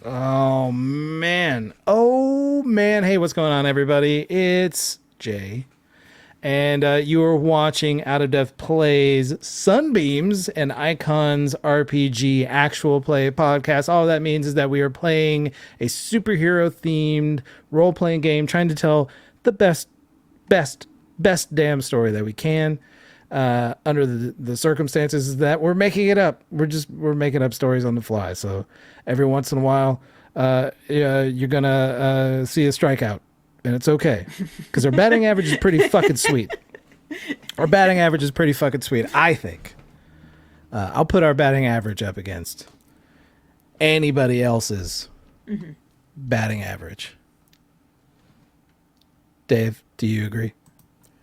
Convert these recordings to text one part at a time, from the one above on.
Oh, man. Oh, man. Hey, what's going on, everybody? It's Jay. And you are watching Out of Depth Plays Sunbeams, an Icons RPG actual play podcast. All that means is that we are playing a superhero-themed role-playing game, trying to tell the best damn story that we can. Under the circumstances that we're making it up. We're making up stories on the fly. So every once in a while, you're gonna see a strikeout, and it's okay because our batting average is pretty fucking sweet. Our batting average is pretty fucking sweet, I think. I'll put our batting average up against anybody else's batting average. Dave, do you agree?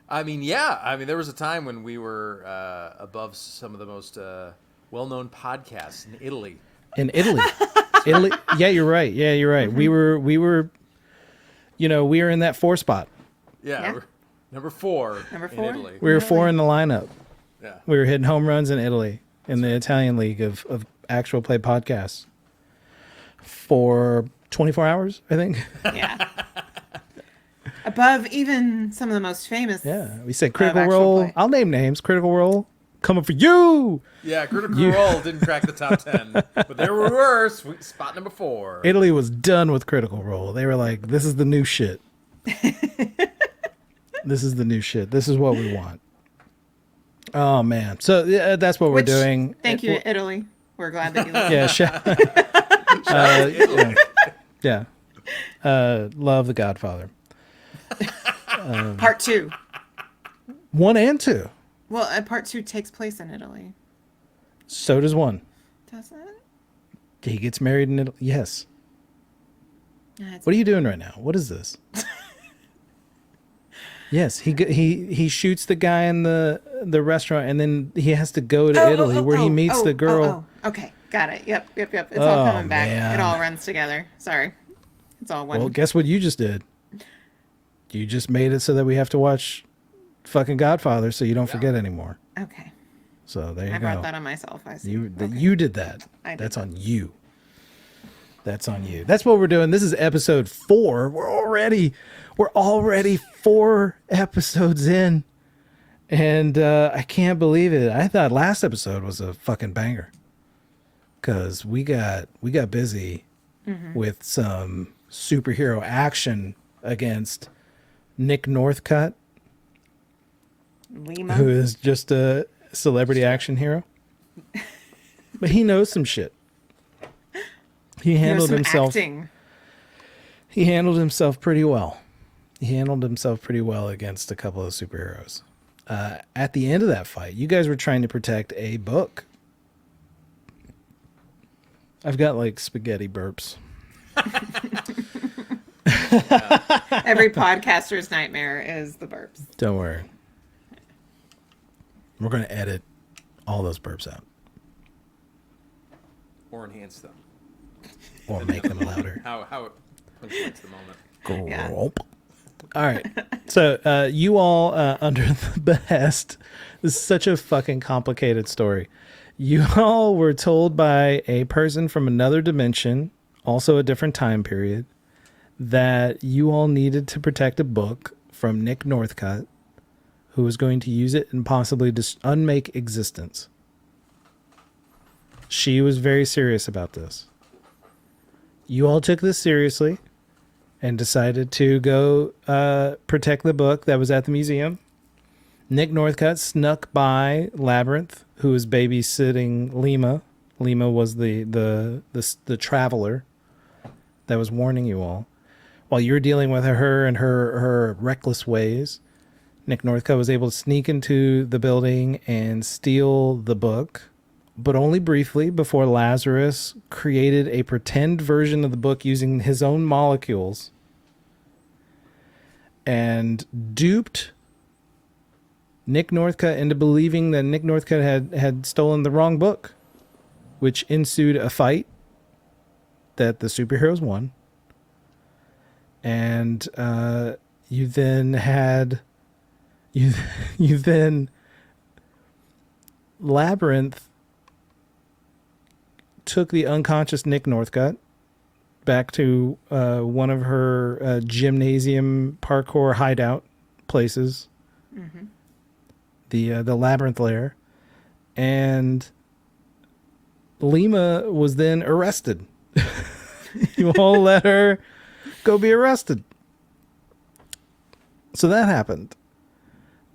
I mean, yeah. I mean, there was a time when we were above some of the most well-known podcasts in Italy. In Italy. Italy. Yeah, you're right. Yeah, you're right. We were, we were in that 4 spot. Yeah. We're number 4 in Italy. We were 4 in the lineup. Yeah. We were hitting home runs in Italy in the Italian league of actual play podcasts for 24 hours, I think. Yeah. Above even some of the most famous. Yeah, we said Critical Role. Play. I'll name names. Critical Role, coming for you. Yeah, Critical Role didn't crack the top 10, but there we were, spot number 4. Italy was done with Critical Role. They were like, "This is the new shit. This is the new shit. This is what we want." Oh man, so yeah, that's what we're doing. Thank you, Italy. We're glad that you listened. Yeah, love The Godfather. Part 2. 1 and 2. Well, part 2 takes place in Italy. So does 1. Does it? He gets married in Italy. Yes. What are you doing right now? What is this? Yes, he shoots the guy in the restaurant, and then he has to go to Italy where he meets the girl. Okay, got it. Yep. It's all coming back. It all runs together. Sorry, it's all one. Well, guess what you just did? You just made it so that we have to watch fucking Godfather so you don't forget anymore. Okay. So there you go. I brought that on myself. I see. You did that. That's on you. That's on you. That's what we're doing. This is episode 4. We're already 4 episodes in. And I can't believe it. I thought last episode was a fucking banger. Cause we got busy with some superhero action against Nick Northcutt, Lima, who is just a celebrity action hero, but he knows some shit. He handled himself. Acting. He handled himself pretty well. He handled himself pretty well against a couple of superheroes. At the end of that fight, you guys were trying to protect a book. I've got like spaghetti burps. Every podcaster's nightmare is the burps. Don't worry. We're going to edit all those burps out. Or enhance them. Or make them louder. How it punctuates the moment. Yeah. All right. So you all, under the behest, this is such a fucking complicated story. You all were told by a person from another dimension, also a different time period, that you all needed to protect a book from Nick Northcutt, who was going to use it and possibly unmake existence. She was very serious about this. You all took this seriously and decided to go protect the book that was at the museum. Nick Northcutt snuck by Labyrinth, who was babysitting Lima. Lima was the traveler that was warning you all. While you were dealing with her and her reckless ways, Nick Northcutt was able to sneak into the building and steal the book, but only briefly before Lazarus created a pretend version of the book using his own molecules and duped Nick Northcutt into believing that Nick Northcutt had stolen the wrong book, which ensued a fight that the superheroes won. And you then Labyrinth took the unconscious Nick Northcutt back to one of her gymnasium parkour hideout places, the Labyrinth lair, and Lima was then arrested. You all let her go be arrested. So that happened.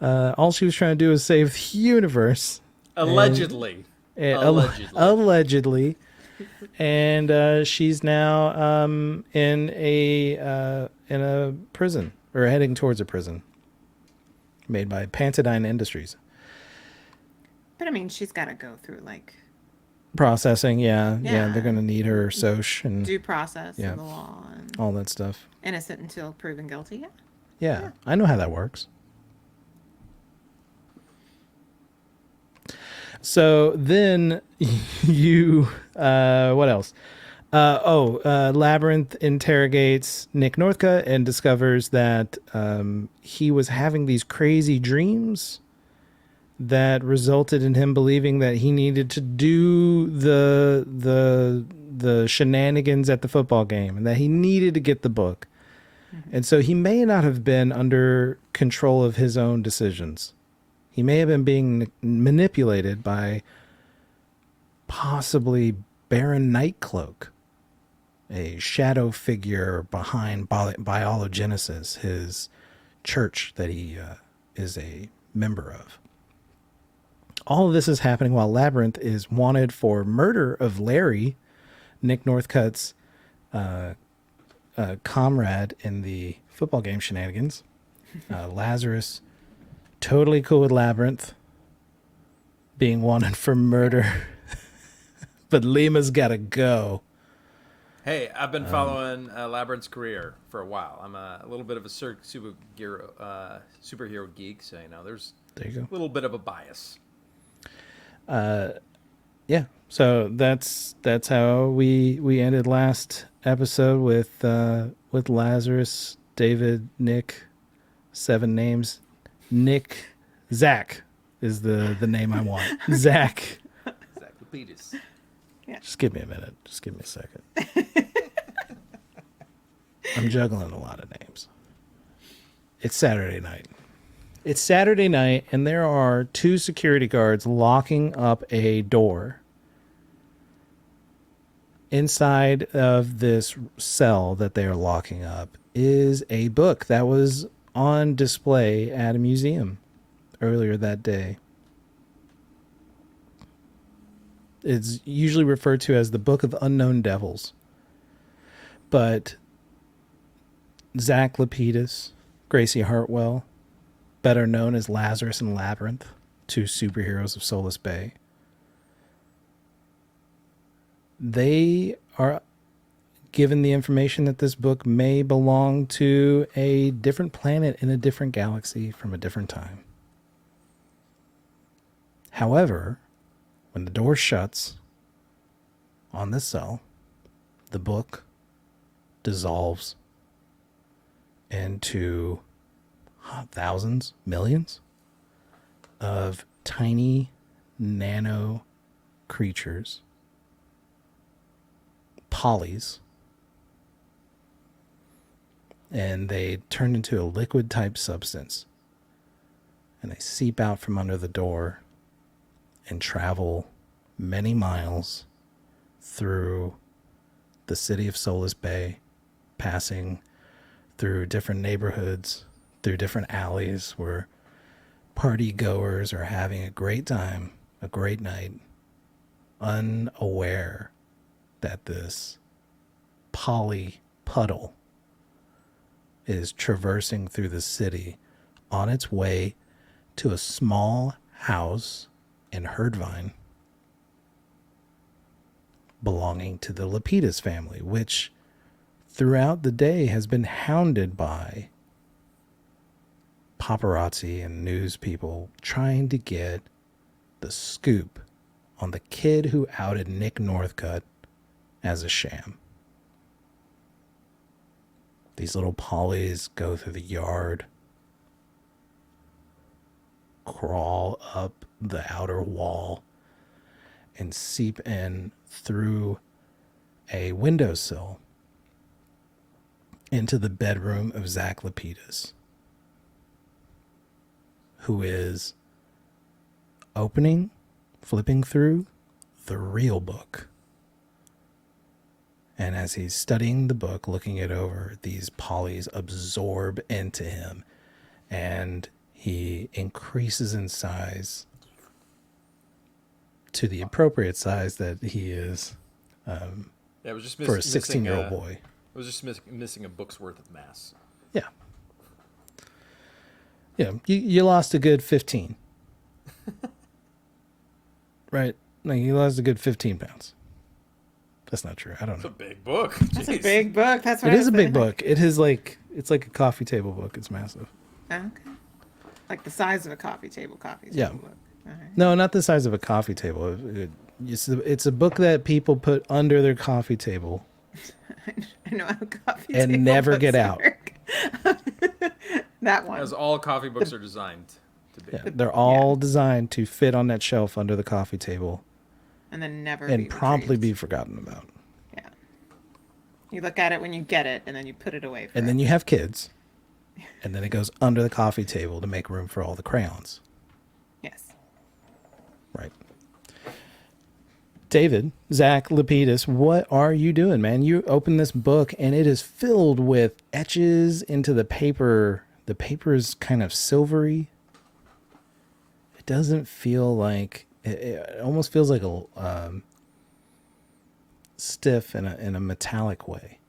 All she was trying to do was save the universe. Allegedly. Allegedly. And she's now in a prison, or heading towards a prison made by Pantodine Industries. But I mean, she's got to go through like Processing, yeah. Yeah. They're going to need her SOCH and due process Yeah. and the law and all that stuff. innocent until proven guilty. Yeah. Yeah, I know how that works. So then you, what else? Labyrinth interrogates Nick Northcutt and discovers that he was having these crazy dreams that resulted in him believing that he needed to do the shenanigans at the football game and that he needed to get the book. And so he may not have been under control of his own decisions. He may have been being manipulated by possibly Baron Nightcloak, a shadow figure behind Biologenesis, his church that he is a member of. All of this is happening while Labyrinth is wanted for murder of Larry, Nick Northcutt's comrade in the football game shenanigans. Lazarus, totally cool with Labyrinth being wanted for murder. But Lima's got to go. Hey, I've been following Labyrinth's career for a while. I'm a little bit of a superhero geek, so there's There you go. a little bit of a bias. Yeah, so that's how we ended last episode with Lazarus, David, Nick, 7 names. Nick, Zack is the name I want. Zack. Zack Lapidus. Just give me a minute. Just give me a second. I'm juggling a lot of names. It's Saturday night. It's Saturday night, and there are 2 security guards locking up a door. Inside of this cell that they are locking up is a book that was on display at a museum earlier that day. It's usually referred to as the Book of Unknown Devils. But Zack Lapidus, Gracie Hartwell, better known as Lazarus and Labyrinth, 2 superheroes of Solace Bay, they are given the information that this book may belong to a different planet in a different galaxy from a different time. However, when the door shuts on this cell, the book dissolves into thousands, millions of tiny nano creatures, polys, and they turn into a liquid type substance, and they seep out from under the door and travel many miles through the city of Solace Bay, passing through different neighborhoods, through different alleys where party goers are having a great time, a great night, unaware that this poly puddle is traversing through the city on its way to a small house in Herdvine belonging to the Lapidus family, which throughout the day has been hounded by paparazzi and news people trying to get the scoop on the kid who outed Nick Northcutt as a sham. These little polys go through the yard, crawl up the outer wall, and seep in through a windowsill into the bedroom of Zack Lapidus, who is flipping through the real book. And as he's studying the book, looking it over, these polys absorb into him, and he increases in size to the appropriate size that he is it was just for a 16-year-old boy. It was just missing a book's worth of mass. Yeah. Yeah, you lost a good 15. Right? Like, you lost a good 15 pounds. That's not true. I don't It's know. a big book. That's a big book. That's what It I is a was big thinking. book. It is like, it's like a coffee table book. It's massive. Okay. Like the size of a coffee table Yeah. book. All right. No, not the size of a coffee table. It's a book that people put under their coffee table I know how coffee and table never books get out. work. That one. As all coffee books are designed to be. Yeah, they're all designed to fit on that shelf under the coffee table And then never and be promptly be retrieved. forgotten about. Yeah. You look at it when you get it, and then you put it away. And then you have kids, and then it goes under the coffee table to make room for all the crayons. Yes. Right. David, Zack Lapidus, what are you doing, man? You open this book, and it is filled with etches into the paper. The paper is kind of silvery. It doesn't feel like... It almost feels like a stiff in a metallic way.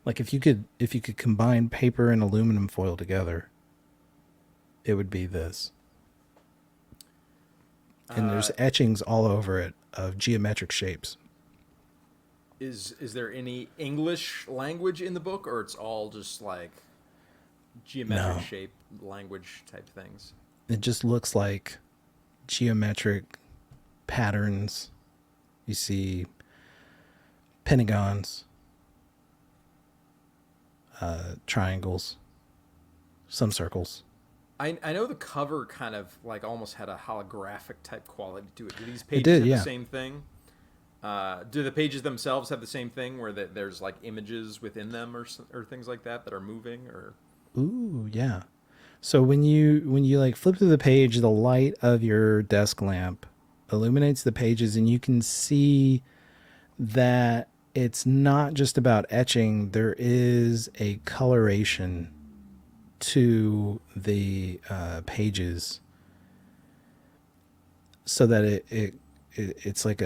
Like if you could combine paper and aluminum foil together, it would be this. And there's etchings all over it of geometric shapes. Is there any English language in the book, or it's all just like geometric shape language type things? It just looks like geometric patterns. You see pentagons, triangles, some circles. I know the cover kind of like almost had a holographic type quality to it. Do these pages did, have yeah. the same thing? Do the pages themselves have the same thing, where there's like images within them or things like that are moving? Or Ooh, yeah. So when you like flip through the page, the light of your desk lamp illuminates the pages, and you can see that it's not just about etching. There is a coloration to the pages, so that it's like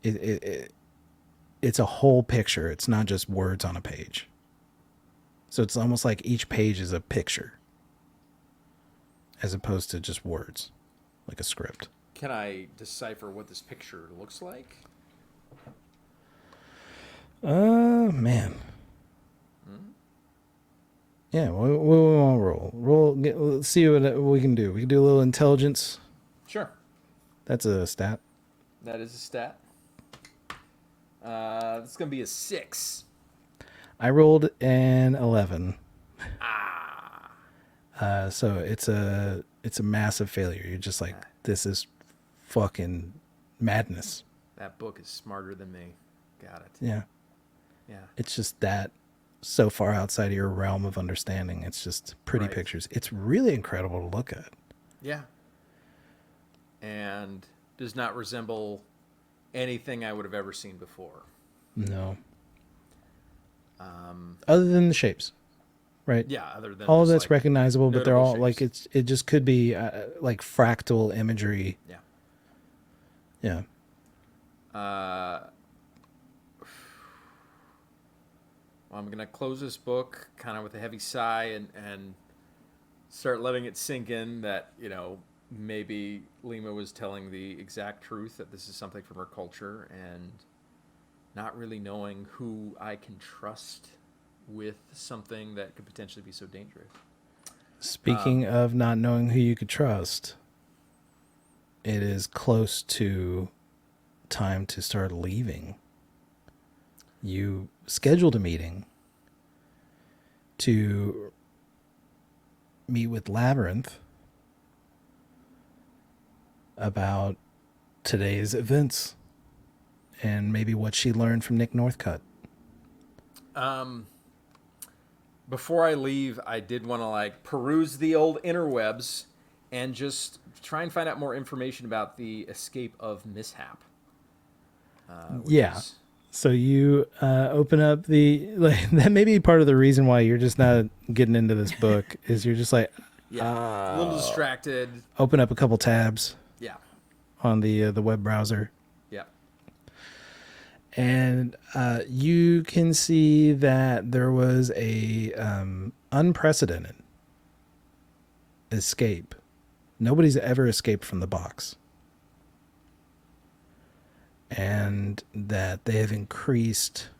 it's a whole picture. It's not just words on a page. So it's almost like each page is a picture, as opposed to just words, like a script. can I decipher what this picture looks like? Man. Yeah, we want to roll. Let's see what we can do. We can do a little intelligence. Sure. That's a stat. That is a stat. It's going to be a 6. I rolled an 11. Ah. So it's a massive failure. You're just like, this is fucking madness. That book is smarter than me. Got it. Yeah. Yeah. It's just that so far outside of your realm of understanding. It's just pretty Right. pictures. It's really incredible to look at. Yeah. And does not resemble anything I would have ever seen before. No. Other than the shapes, right? Yeah, other than All of just, that's like, recognizable, but they're notable all like shapes. it just could be like fractal imagery. Yeah. Yeah. I'm going to close this book kind of with a heavy sigh and start letting it sink in that, you know, maybe Lima was telling the exact truth, that this is something from her culture, and not really knowing who I can trust with something that could potentially be so dangerous. Speaking of not knowing who you could trust, it is close to time to start leaving. You scheduled a meeting to meet with Labyrinth about today's events and maybe what she learned from Nick Northcutt. Before I leave, I did want to peruse the old interwebs and just try and find out more information about the escape of Mishap. Yeah. So you open up that may be part of the reason why you're just not getting into this book is you're just like, a little distracted. Open up a couple tabs. Yeah. On the web browser. Yeah. And you can see that there was a unprecedented escape. Nobody's ever escaped from the box. And that they have increased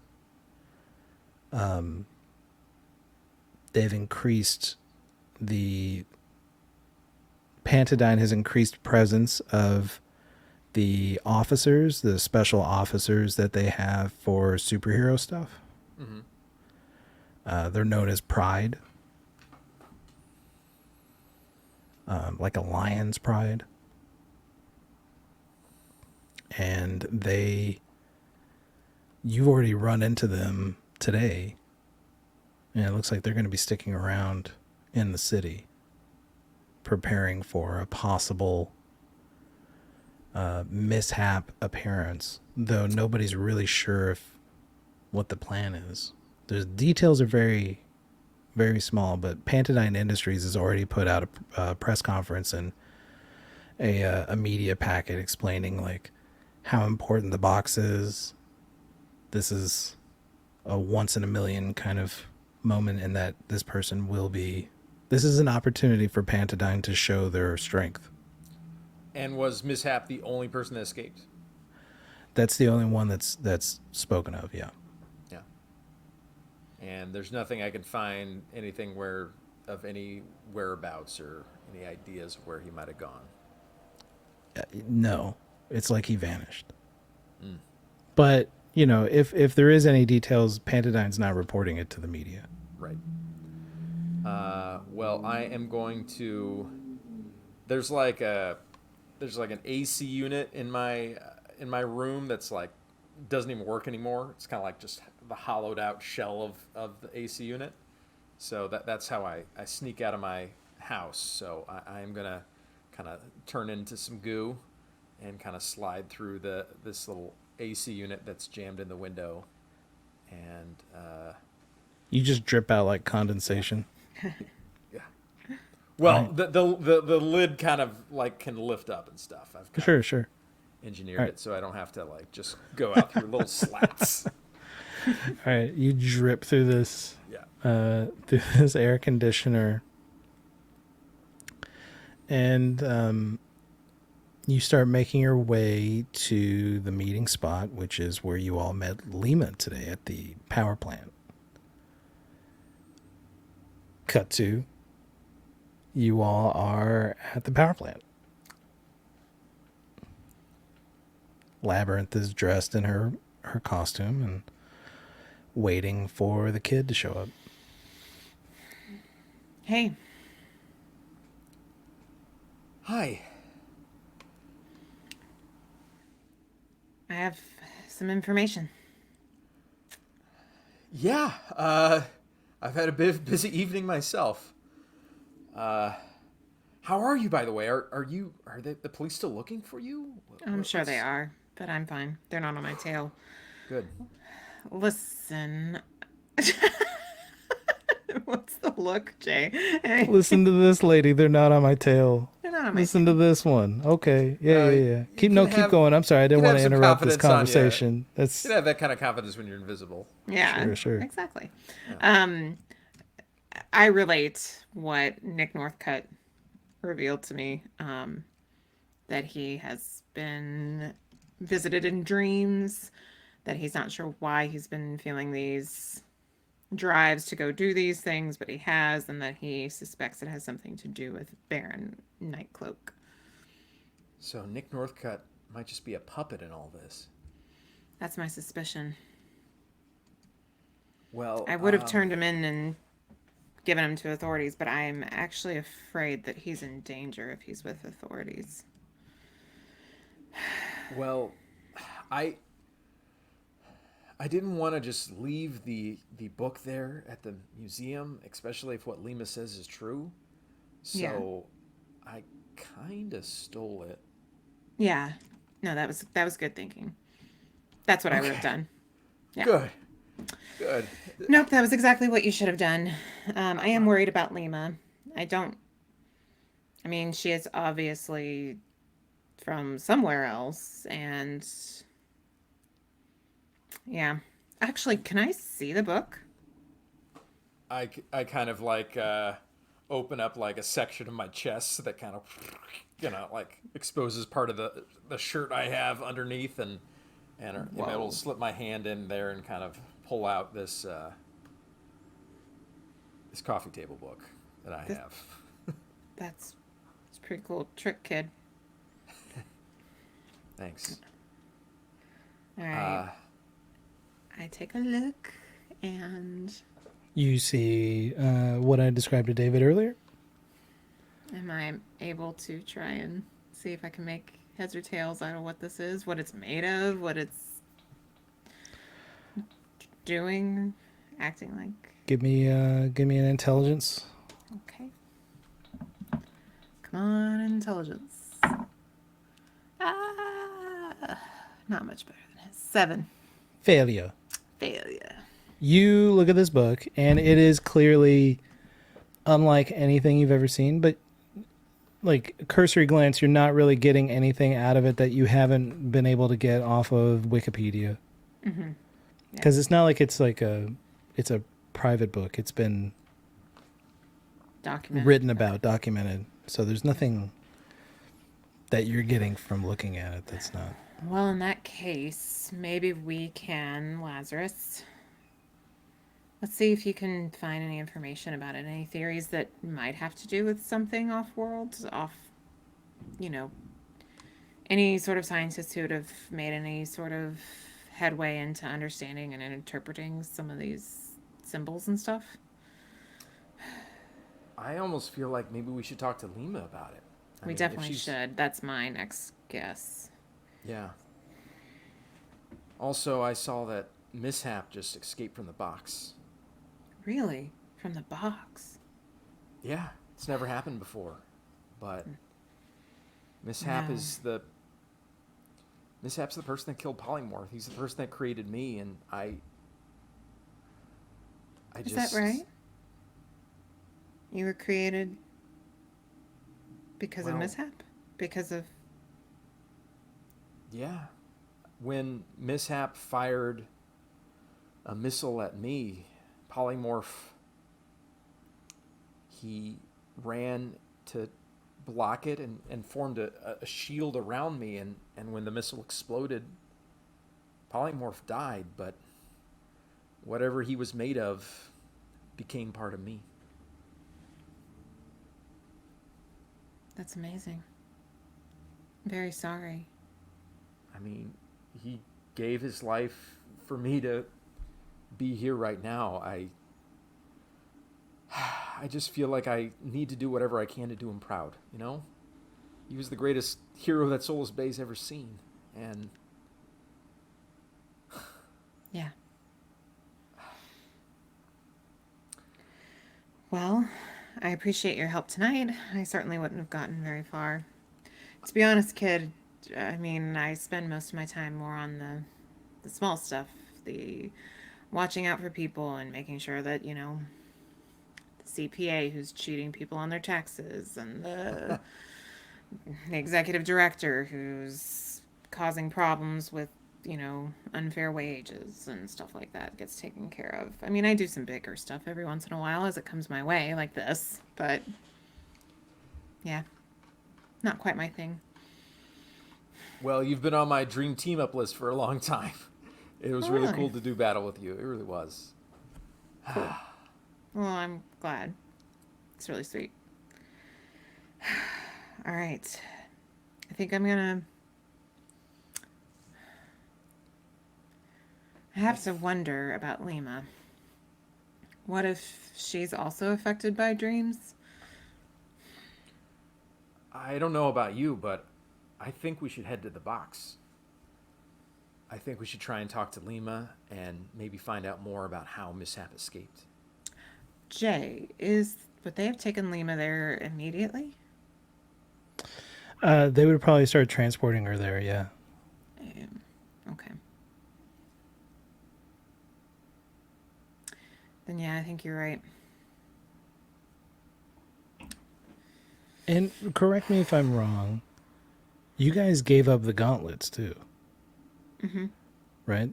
the Pantodine has increased presence of the officers, the special officers that they have for superhero stuff. Mm-hmm. They're known as Pride. Like a lion's pride. And you've already run into them today. And it looks like they're going to be sticking around in the city, preparing for a possible mishap appearance, though nobody's really sure what the plan is. The details are very, very small, but Pantodine Industries has already put out a press conference and a media packet explaining how important the box is. This is a once in a million kind of moment in that this person will be. This is an opportunity for Pantodine to show their strength. And was Mishap the only person that escaped? That's the only one that's spoken of, yeah. Yeah. And there's nothing I can find anything of any whereabouts or any ideas of where he might have gone. No. It's like he vanished. Mm. But, if there is any details, Pantodine's not reporting it to the media. Right. Well, I am going to. There's an AC unit in my room that's doesn't even work anymore. It's kind of just the hollowed out shell of the AC unit. So that's how I sneak out of my house. So I am gonna kind of turn into some goo and kind of slide through this little AC unit that's jammed in the window, and you just drip out like condensation. Yeah. Well, right. the lid kind of can lift up and stuff. I've sure engineered it so I don't have to just go out through little slats. All right, you drip through this. Yeah. Through this air conditioner, and you start making your way to the meeting spot, which is where you all met Lima today at the power plant. Cut to, you all are at the power plant. Labyrinth is dressed in her costume and waiting for the kid to show up. Hey. Hi. I have some information. Yeah, I've had a busy evening myself. How are you, by the way? Are the police still looking for you? I'm sure they are, but I'm fine. They're not on my tail. Good. Listen. What's the look, Jay? Hey. Listen to this lady. They're not on my tail. They're not on my Listen to this one. Okay. Yeah. Keep going. I'm sorry. I didn't want to interrupt this conversation. You can have that kind of confidence when you're invisible. Yeah. Sure. Exactly. Yeah. I relate what Nick Northcutt revealed to me, that he has been visited in dreams, that he's not sure why he's been feeling these drives to go do these things, but he has, and that he suspects it has something to do with Baron Nightcloak. So Nick Northcutt might just be a puppet in all this. That's my suspicion. Well, I would have turned him in and given him to authorities, but I'm actually afraid that he's in danger if he's with authorities. Well, I I didn't want to just leave the book there at the museum, especially if what Lima says is true. Yeah. So I kind of stole it. Yeah. No, that was good thinking. That's what I would have Okay, done. Yeah. good, good. Nope, that was exactly what you should have done. I am Uh, worried about Lima. I don't. I mean, she is obviously from somewhere else, and yeah. Actually, can I see the book? I kind of like open up like a section of my chest that kind of like exposes part of the shirt I have underneath, and am able to Whoa. slip my hand in there and kind of pull out this coffee table book that I This, have. that's it's a pretty cool trick, kid. Thanks. All right. Uh, I take a look and You see what I described to David earlier? am I able to try and see if I can make heads or tails out of what this is, what it's made of, what it's doing, acting like? Give me an intelligence. Okay. Come on, intelligence. Ah, not much better than his. 7. Failure. Failure. You look at this book, and it is clearly unlike anything you've ever seen, but like cursory glance, you're not really getting anything out of it that you haven't been able to get off of Wikipedia. Mm-hmm. Because it's not like it's it's a private book. It's been Documented. written about, documented. So there's nothing that you're getting from looking at it that's not. Well, in that case, maybe we can, Lazarus. Let's see if you can find any information about it. Any theories that might have to do with something off world, off, you know, any sort of scientists who would have made any sort of headway into understanding and interpreting some of these symbols and stuff. I almost feel like maybe we should talk to Lima about it. We If definitely she's should. That's my next guess. yeah. Also, I saw that Mishap just escaped from the box. Really? From the box? Yeah, it's never happened before, but Mishap No. is the Mishap's the person that killed Polymorph. He's the person that created me, and I Is just that right? You were created because of Well, mishap? Because of. yeah. When Mishap fired a missile at me, Polymorph, he ran to block it and formed a shield around me. And when the missile exploded, Polymorph died, but whatever he was made of became part of me. That's amazing. Very sorry. I mean, he gave his life for me to be here right now. I just feel like I need to do whatever I can to do him proud, you know? He was the greatest hero that Solus Bay's ever seen. And Yeah. Well, I appreciate your help tonight. I certainly wouldn't have gotten very far. To be honest, kid, I mean, I spend most of my time more on the small stuff, the watching out for people and making sure that, the CPA who's cheating people on their taxes and the executive director who's causing problems with, unfair wages and stuff like that gets taken care of. I mean, I do some bigger stuff every once in a while as it comes my way, like this, but yeah, not quite my thing. well, you've been on my dream team up list for a long time. It was Oh, really really? cool to do battle with you. It really was. Cool. Well, I'm glad. It's really sweet. All right. I think I have to wonder about Lima. What if she's also affected by dreams? I don't know about you, but I think we should head to the box. I think we should try and talk to Lima and maybe find out more about how Mishap escaped. Jay, would they have taken Lima there immediately? They would probably start transporting her there, yeah. Okay. Then yeah, I think you're right. And correct me if I'm wrong, you guys gave up the gauntlets too. Mm-hmm. Right?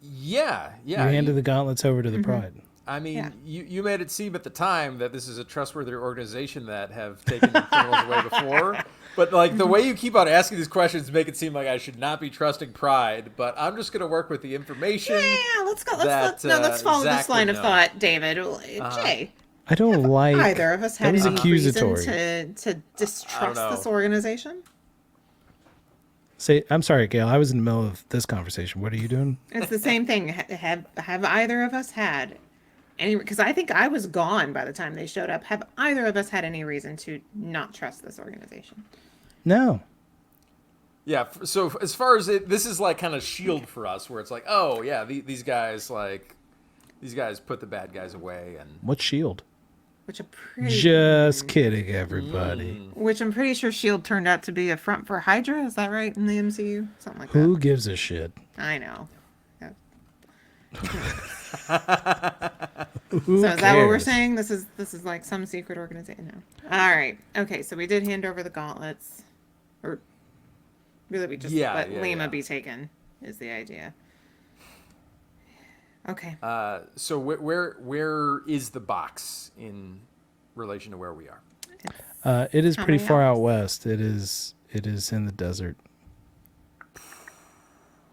Yeah. You handed the gauntlets over to the Pride. I mean, Yeah. you made it seem at the time that this is a trustworthy organization that have taken criminals away before. But like the way you keep on asking these questions make it seem like I should not be trusting Pride. But I'm just going to work with the information. Yeah, let's go. That, Let's follow Zack this line would of know. thought, David. Jay, I don't like either of us had was any accusatory. reason to distrust know. this organization? Say, I'm sorry, Gail. I was in the middle of this conversation. What are you doing? It's the same thing. Have either of us had any? Because I think I was gone by the time they showed up. Have either of us had any reason to not trust this organization? No. Yeah. So as far as this is like kind of shield for us, where it's like, oh yeah, these guys put the bad guys away, and What shield? Which Just kidding, everybody. Which I'm pretty sure Shield turned out to be a front for Hydra. Is that right in the MCU? Something like Who gives a shit? that. I know. Yeah. Who So is that what we're cares? saying? This is like some secret organization. No. All right. Okay. So we did hand over the gauntlets, or really we just let Lima be taken. Is the idea? Okay. So where is the box in relation to where we are? It is How pretty many far out hours? west. It is in the desert.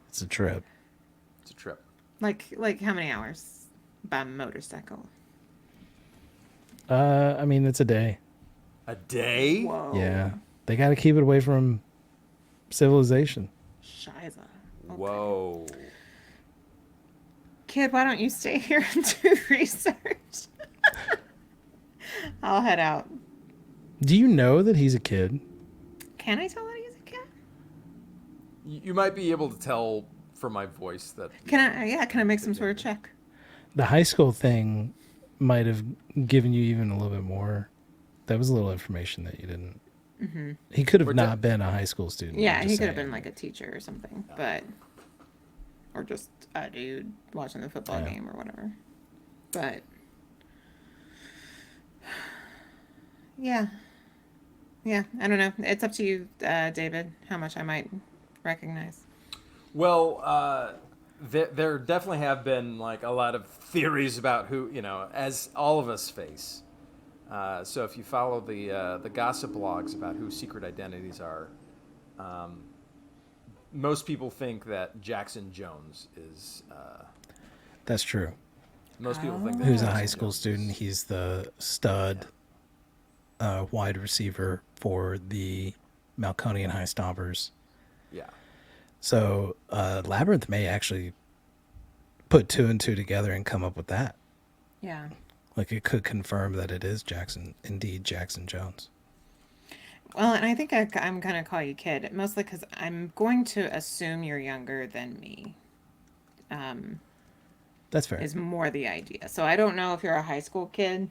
It's a trip. It's a trip. Like how many hours by motorcycle? I mean, it's a day. A day? Whoa. Yeah. They got to keep it away from civilization. Shiza. Okay. Whoa. Kid, why don't you stay here and do research? I'll head out. Do you know that he's a kid? Can I tell that he's a kid? You might be able to tell from my voice that. Can I make some sort of check? The high school thing might have given you even a little bit more. That was a little information that you didn't. Mm-hmm. He could have We're not been a high school student. Yeah, I'm he just could have saying. been like a teacher or something, but or just a dude watching the football game or whatever. But yeah, I don't know. It's up to you, David, how much I might recognize. Well, there definitely have been like a lot of theories about who, as all of us face. So if you follow the gossip blogs about who secret identities are, most people think that Jackson Jones is. That's true. Most people think that Who's a Jackson high school Jones student? is- He's the stud wide receiver for the Malconian High Stompers. Yeah. So Labyrinth may actually put two and two together and come up with that. Yeah. Like it could confirm that it is indeed Jackson Jones. Well, and I think I'm gonna call you kid, mostly because I'm going to assume you're younger than me. That's fair. Is more the idea. So I don't know if you're a high school kid.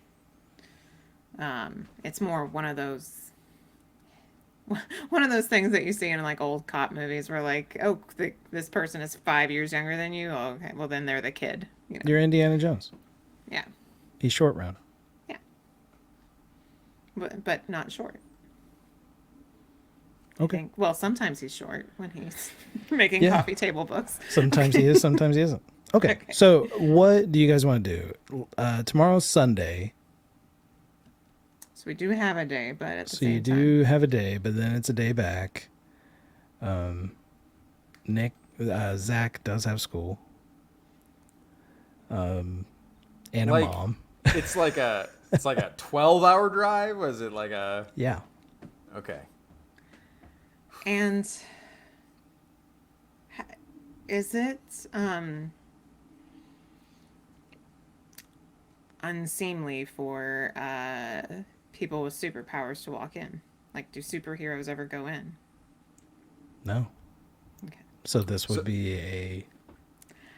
It's more one of those things that you see in like old cop movies where like, oh, this person is 5 years younger than you. Oh, okay, well then they're the kid. You're Indiana Jones. Yeah, He's short round. yeah, but not short. Okay. I think, well, sometimes he's short when he's making Yeah. coffee table books. Sometimes he is, sometimes he isn't. Okay. Okay. So what do you guys want to do? Tomorrow's Sunday. So we do have a day, but at the So you same time, do have a day, but then it's a day back. Zack does have school. And a Like- mom. It's like a 12-hour drive. Was it like a? Yeah. Okay. and is it unseemly for people with superpowers to walk in? Like, do superheroes ever go in? No. Okay. So this would So- be a.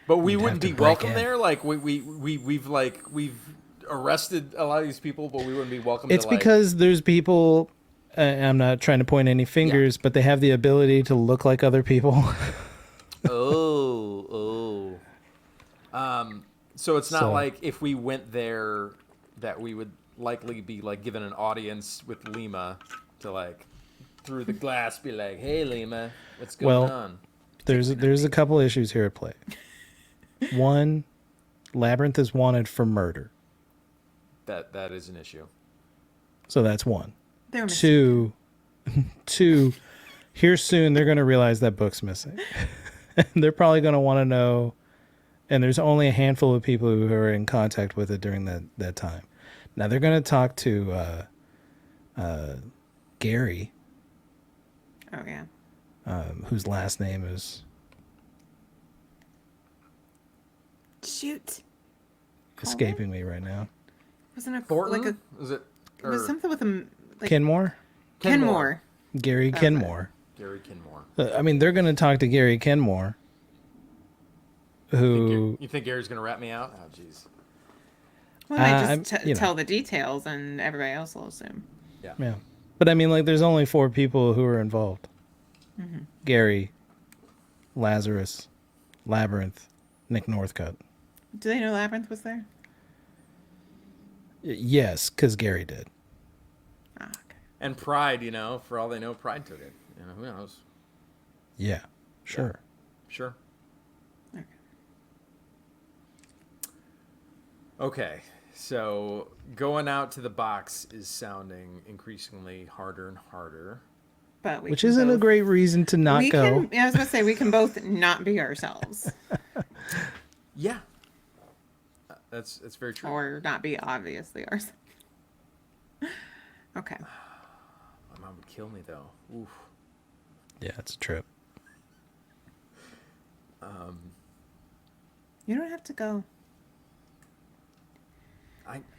But we You'd have wouldn't to be break welcome in. there. Like we've arrested a lot of these people, but we wouldn't be welcome. It's to, like, because there's people. I'm not trying to point any fingers, but they have the ability to look like other people. So it's not So- like if we went there that we would likely be like given an audience with Lima to like through the glass be like, "Hey Lima, what's going Well, on?" There's a couple issues here at play. One, Labyrinth is wanted for murder, That is an issue. so that's one. They're missing. Two, here soon they're going to realize that book's missing. They're probably going to want to know, and there's only a handful of people who are in contact with it during that time. Now they're going to talk to Gary, Oh yeah. whose last name is Shoot. escaping me right now. Wasn't it Thornton? like Is it? it was or something with a like Kenmore? Kenmore. Gary Okay. Kenmore. Gary Kinmore. I mean, they're going to talk to Gary Kenmore, who You think Gary's gonna rat me out? Oh, jeez. Well, they I'm- just you know. tell the details, and everybody else will assume. yeah. But I mean, like, there's only 4 people who are involved. Gary, Lazarus, Labyrinth, Nick Northcutt. Do they know Labyrinth was there? Yes, because Gary did. Ah, okay. And Pride, for all they know, Pride took it. Who knows? Yeah, sure. Sure. Okay. Okay, so going out to the box is sounding increasingly harder and harder. But we Which can isn't a both- great reason to not we go. Can, I was gonna say we can both not be ourselves, Yeah, that's very true. or not be obviously ourselves. Okay. My mom would kill me though. Oof. Yeah, it's a trip. You don't have to go.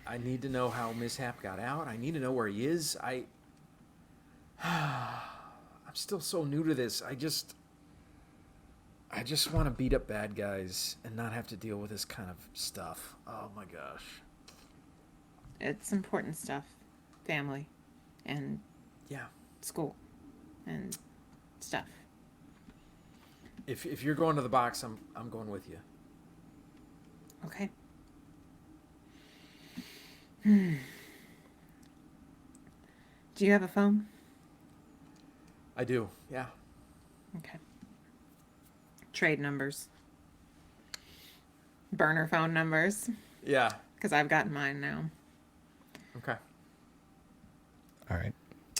I need to know how Mishap got out. I need to know where he is. I'm still so new to this. I just want to beat up bad guys and not have to deal with this kind of stuff. Oh my gosh. It's important stuff. Family, and Yeah. school, and stuff. If you're going to the box, I'm going with you. Okay. Do you have a phone? I do. Yeah. Okay. Trade numbers. Burner phone numbers. Yeah. Because I've gotten mine now. Okay. All right.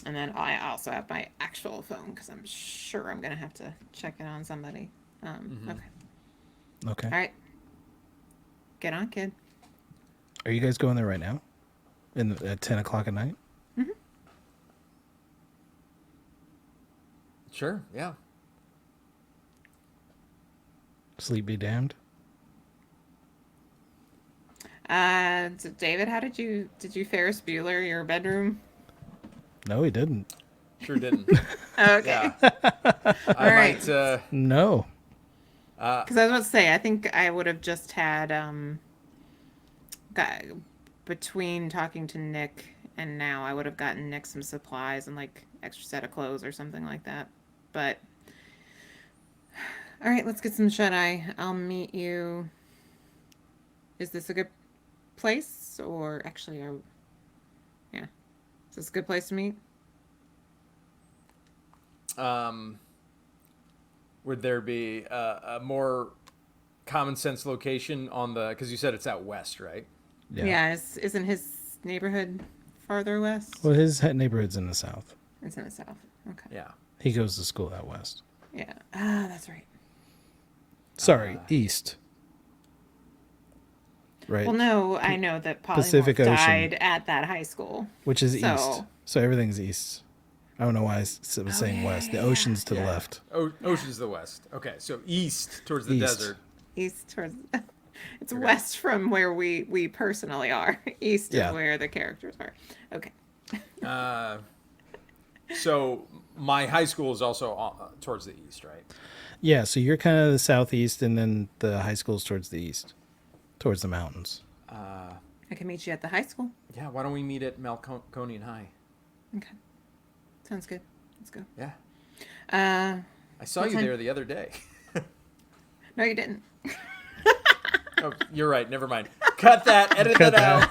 And then I also have my actual phone because I'm sure I'm going to have to check it on somebody. Okay. Okay. All right. Get on, kid. Are you guys going there right now? At 10 o'clock at night? Sure. Yeah. Sleep be damned. So David, how did you Ferris Bueller your bedroom? No, he didn't. Sure didn't. Okay. Yeah. All right. No. Because I was about to say, I think I would have just had got between talking to Nick and now, I would have gotten Nick some supplies and like extra set of clothes or something like that. But all right, let's get some shut eye. I'll meet you. Is this a good place, or actually, yeah, is this a good place to meet? Would there be a more common sense location on the? Because you said it's out west, right? Yeah. Isn't his neighborhood farther west? Well, his neighborhood's in the south. It's in the south. Okay. Yeah. He goes to school out west. Yeah. Ah, that's right. Sorry, east. Right. Well, no, I know that Pacific Polymorph Ocean. died at that high school. Which is So- east. So everything's east. I don't know why I was saying yeah, west. The yeah, ocean's to the Yeah. left. Ocean's the west. Okay, so east towards the East. desert. East towards it's west from where we personally are. East Yeah. of where the characters are. Okay. So my high school is also towards the east, right? Yeah, so you're kind of the southeast, and then the high school's towards the east, towards the mountains. I can meet you at the high school. Yeah, why don't we meet at Malconian High? Okay. Sounds good. Let's go. Yeah. I saw What you time? there the other day. No, you didn't. Oh, you're right. Never mind. Cut that. Edit that out.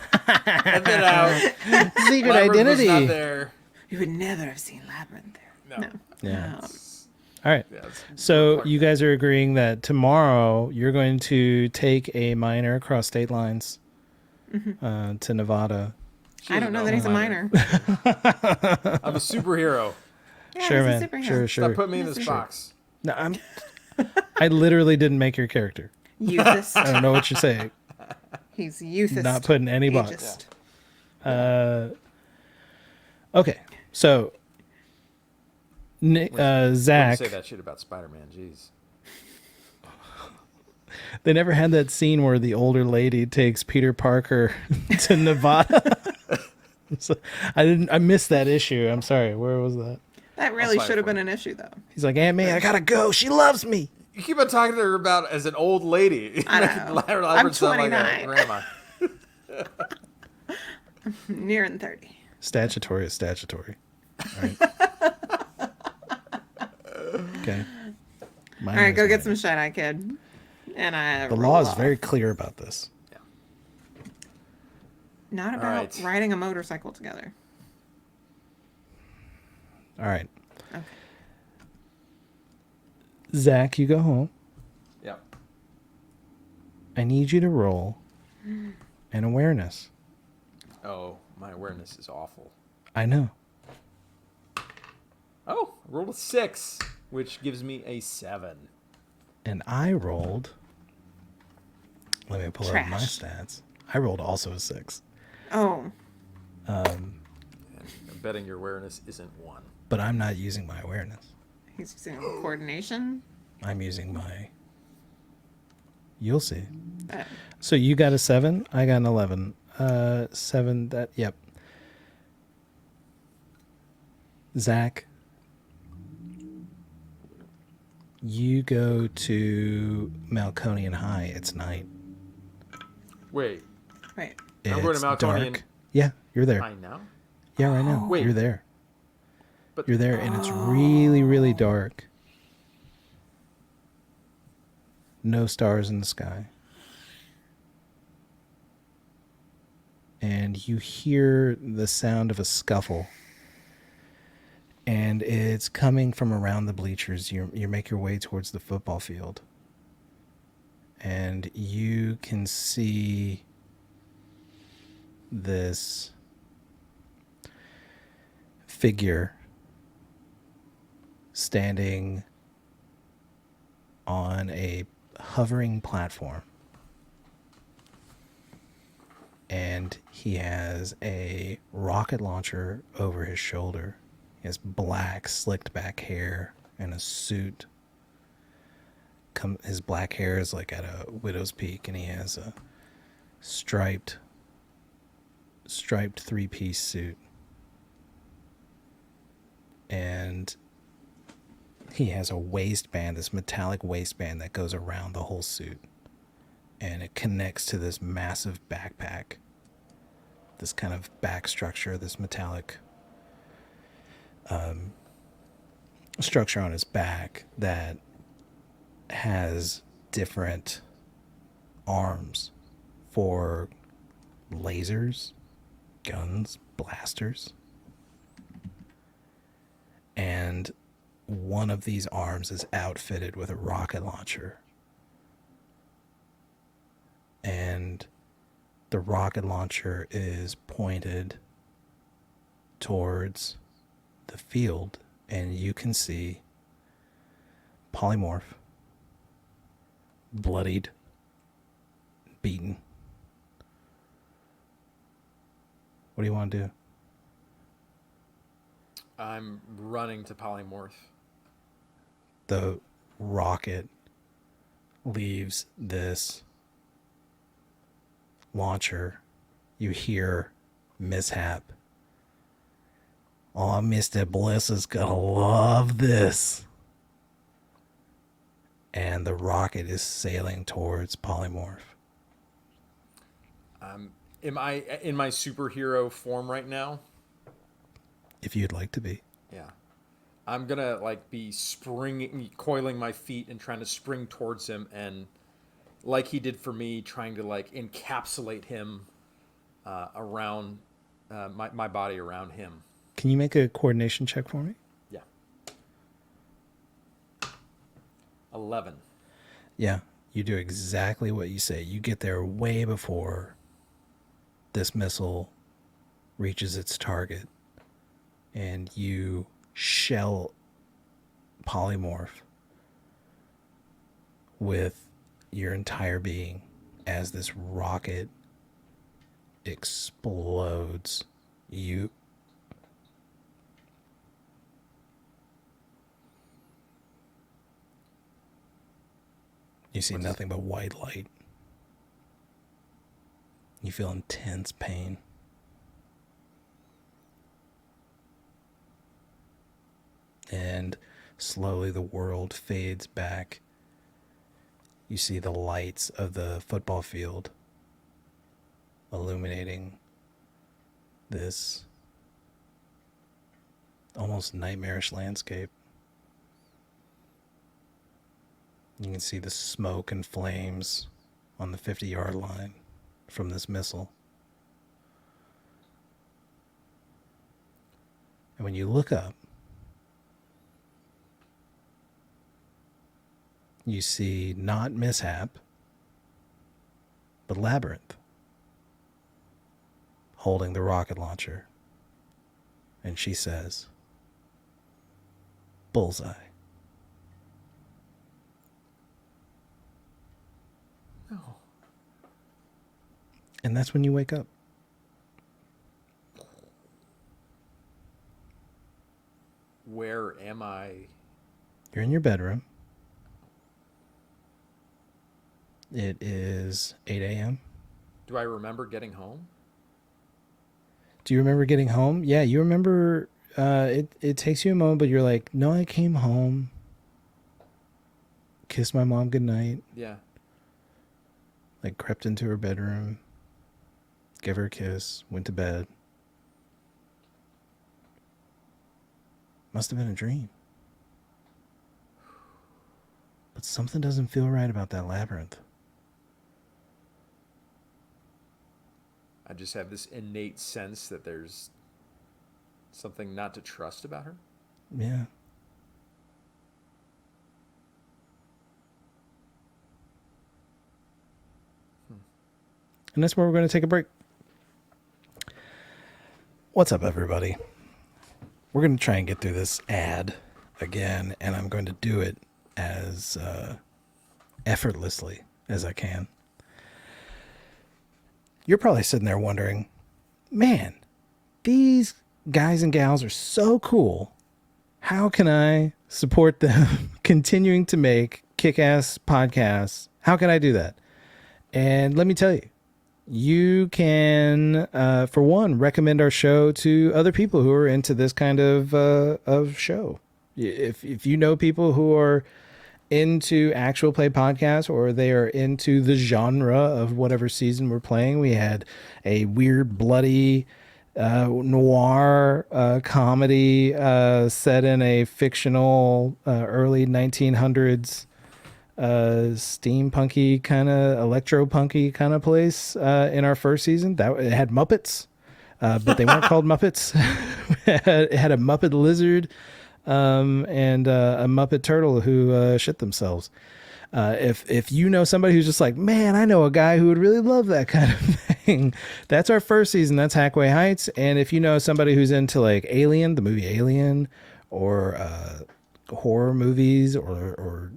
Edit that out. Secret Labyrinth identity. was not there. You would never have seen Labyrinth there. No. Yeah. Um, All right. Yeah, it's So part you of that. guys are agreeing that tomorrow you're going to take a minor across state lines to Nevada. She I doesn't don't know that he's a minor. I'm a superhero. Yeah, Sure, he's a man. superhero. Sure, Stop sure. putting me in this box. No, I literally didn't make your character. Youthist. I don't know what you're saying. He's youthist. Not putting any box. ageist. Okay, so Nick, Wouldn't Zack. say that shit about Spider-Man. Jeez. They never had that scene where the older lady takes Peter Parker to Nevada. So, I missed that issue. I'm sorry. Where was that? That really fight should have for been an issue, though. He's like, Aunt May, I gotta go. She loves me. You keep on talking to her about as an old lady. I know. Labyrinth I'm sound like a 29. grandma. Nearing 30. Statutory is statutory. All right. Okay. All right, go get some shut-eye, kid. And I. The roll law is off. very clear about this. Not about right. riding a motorcycle together. All right. Okay. Zach, you go home. Yeah. I need you to roll an awareness. Oh, my awareness is awful. I know. Oh, I rolled a 6, which gives me a 7. And I rolled. Let me pull up my Trash. stats. I rolled also a 6. Oh. And I'm betting your awareness isn't 1. But I'm not using my awareness. He's using coordination. I'm using my. You'll see. Uh, So you got a 7. I got an 11. 7. That. Yep. Zach, you go to Malconian High. It's night. Wait, right. I'm going to It's Malconian dark. Yeah, you're there. High now? Yeah, right now. Wait. You're there. But You're there, and it's really, really dark. No stars in the sky. And you hear the sound of a scuffle. And it's coming from around the bleachers. You make your way towards the football field. And you can see this figure standing on a hovering platform. And he has a rocket launcher over his shoulder. He has black, slicked back hair and a suit. His black hair is like at a widow's peak, and he has a striped three-piece suit. And he has a waistband, this metallic waistband that goes around the whole suit. And it connects to this massive backpack. This kind of back structure, this metallic structure on his back that has different arms for lasers, guns, blasters. And one of these arms is outfitted with a rocket launcher. And the rocket launcher is pointed towards the field, and you can see Polymorph, bloodied, beaten. What do you want to do? I'm running to Polymorph. The rocket leaves this launcher. You hear mishap. Oh, Mr. Bliss is gonna love this. and the rocket is sailing towards Polymorph. Am I in my superhero form right now? If you'd like to be. Yeah. I'm gonna like be coiling my feet and trying to spring towards him, and like he did for me, trying to like encapsulate him around my body around him. Can you make a coordination check for me? Yeah. 11. Yeah, you do exactly what you say. You get there way before this missile reaches its target, and you shell Polymorph with your entire being as this rocket explodes. You see nothing but white light. You feel intense pain. And slowly the world fades back. You see the lights of the football field illuminating this almost nightmarish landscape. You can see the smoke and flames on the 50-yard line from this missile. And when you look up, you see not Mishap, but Labyrinth holding the rocket launcher. And she says, "Bullseye." No. And that's when you wake up. Where am I? You're in your bedroom. It is 8 a.m. Do I remember getting home? Do you remember getting home? Yeah, you remember. It takes you a moment, but you're like, no, I came home. Kissed my mom goodnight. Yeah. Like crept into her bedroom. Give her a kiss. Went to bed. Must have been a dream. But something doesn't feel right about that labyrinth. I just have this innate sense that there's something not to trust about her. Yeah. And that's where we're going to take a break. What's up, everybody? We're going to try and get through this ad again, and I'm going to do it as effortlessly as I can. You're probably sitting there wondering, man, these guys and gals are so cool. How can I support them continuing to make kick-ass podcasts? How can I do that? And let me tell you, you can, for one, recommend our show to other people who are into this kind of show. If you know people who are into actual play podcasts, or they are into the genre of whatever season we're playing. We had a weird, bloody noir comedy set in a fictional early 1900s steampunky kind of electro-punky kind of place in our first season. That it had Muppets, but they weren't called Muppets. It had a Muppet lizard and a Muppet turtle who shit themselves. If you know somebody who's just like, man, I know a guy who would really love that kind of thing, that's our first season. That's Hackway Heights. And if you know somebody who's into like Alien, the movie Alien, or horror movies, or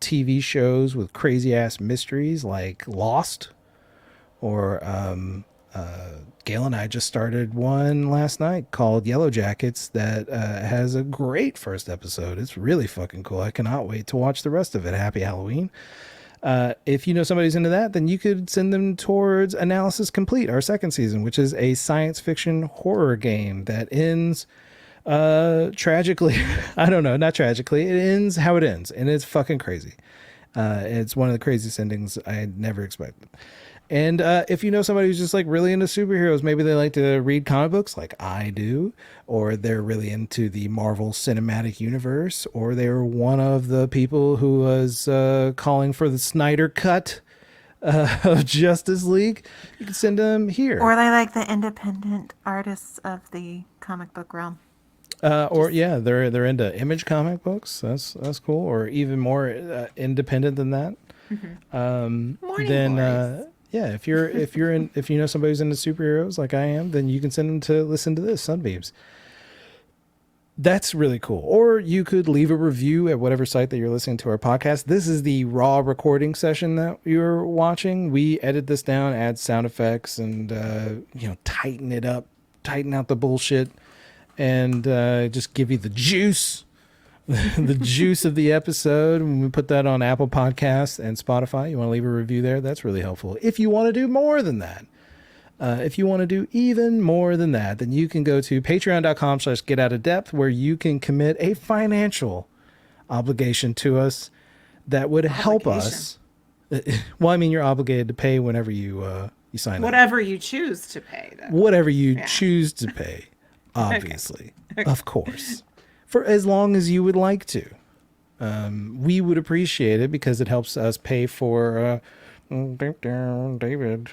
TV shows with crazy ass mysteries like Lost, or Gail and I just started one last night called Yellow Jackets that has a great first episode. It's really fucking cool. I cannot wait to watch the rest of it. Happy Halloween. If you know somebody's into that, then you could send them towards Analysis Complete, our second season, which is a science fiction horror game that ends Tragically, I don't know, not tragically. It ends how it ends, and it's fucking crazy. It's one of the craziest endings I had never expected. And if you know somebody who's just like really into superheroes, maybe they like to read comic books like I do, or they're really into the Marvel Cinematic Universe, or they're one of the people who was calling for the Snyder Cut of Justice League, you can send them here. Or they like the independent artists of the comic book realm. Or yeah, they're into image comic books. That's cool. Or even more independent than that. Morning glories. Yeah, if you know somebody who's into superheroes like I am, then you can send them to listen to this Sunbeams. That's really cool. Or you could leave a review at whatever site that you're listening to our podcast. This is the raw recording session that you're watching. We edit this down, add sound effects, and tighten it up, tighten out the bullshit, and just give you the juice. The juice of the episode. When we put that on Apple Podcasts and Spotify, you want to leave a review there, that's really helpful. If you want to do more than that, if you want to do even more than that, then you can go to patreon.com/getoutofdepth, where you can commit a financial obligation to us that would help us. Well, I mean, you're obligated to pay whenever you sign up. Whatever you choose to pay, though. Whatever you choose to pay, obviously. Okay. Of course. For as long as you would like to. We would appreciate it because it helps us pay for David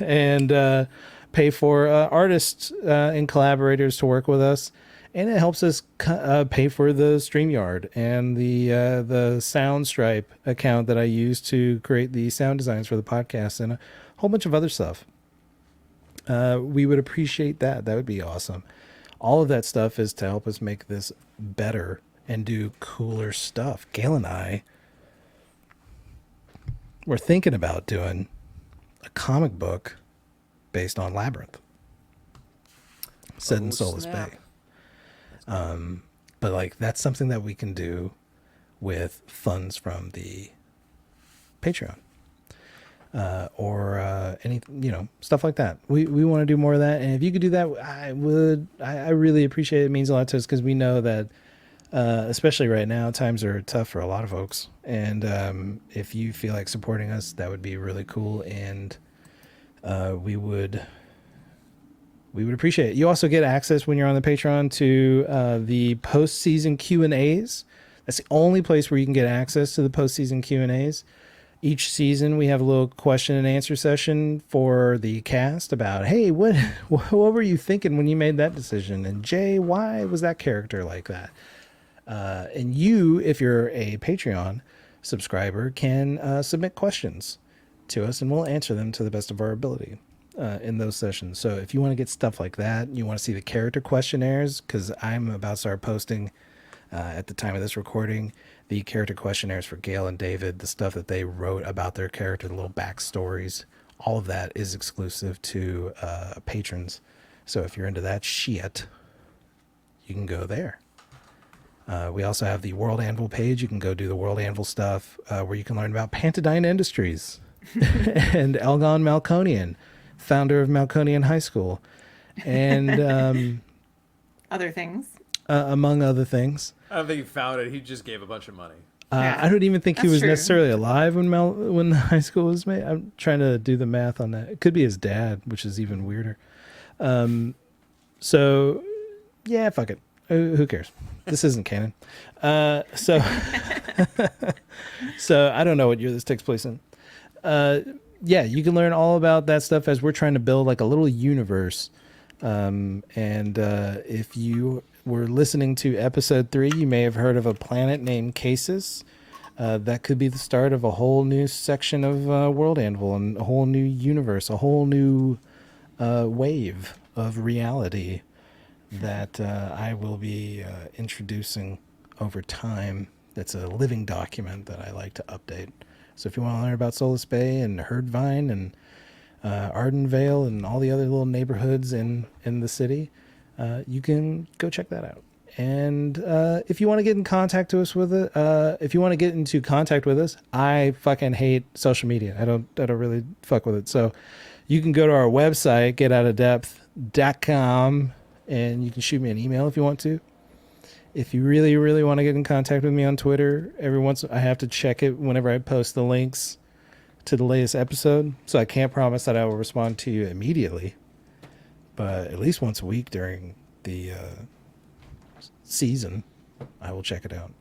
and pay for artists and collaborators to work with us. And it helps us pay for the StreamYard and the Soundstripe account that I use to create the sound designs for the podcast and a whole bunch of other stuff. We would appreciate that. That would be awesome. All of that stuff is to help us make this better and do cooler stuff. Gail and I were thinking about doing a comic book based on Labyrinth, set in Solus Bay. But like that's something that we can do with funds from the Patreon. Or any, stuff like that. We want to do more of that. And if you could do that, I really appreciate it. It means a lot to us because we know that, especially right now, times are tough for a lot of folks. And if you feel like supporting us, that would be really cool. And we would appreciate it. You also get access when you're on the Patreon to the post-season Q&As. That's the only place where you can get access to the post-season Q&As. Each season we have a little question and answer session for the cast about, hey, what were you thinking when you made that decision? And Jay, why was that character like that? And you, if you're a Patreon subscriber, can submit questions to us and we'll answer them to the best of our ability in those sessions. So if you want to get stuff like that, you want to see the character questionnaires, because I'm about to start posting at the time of this recording the character questionnaires for Gail and David, the stuff that they wrote about their character, the little backstories, all of that is exclusive to patrons. So if you're into that shit, you can go there. We also have the World Anvil page. You can go do the World Anvil stuff where you can learn about Pantadine Industries and Elgon Malconian, founder of Malconian High School, and other things. Among other things. I don't think he found it. He just gave a bunch of money. I don't even think he was necessarily alive when the high school was made. I'm trying to do the math on that. It could be his dad, which is even weirder. So, yeah, fuck it. Who cares? This isn't canon. So I don't know what year this takes place in. Yeah, you can learn all about that stuff as we're trying to build like a little universe. And if you were listening to episode 3, you may have heard of a planet named Casus. That could be the start of a whole new section of World Anvil and a whole new universe, a whole new wave of reality that I will be introducing over time. That's a living document that I like to update. So if you want to learn about Solus Bay and Herdvine and Ardenvale and all the other little neighborhoods in the city, you can go check that out. And if you want to get in contact with us, if you want to get into contact with us, I fucking hate social media. I don't really fuck with it. So you can go to our website, getoutofdepth.com, and you can shoot me an email if you want to. If you really, really want to get in contact with me on Twitter, I have to check it whenever I post the links to the latest episode. So I can't promise that I will respond to you immediately, but at least once a week during the season, I will check it out.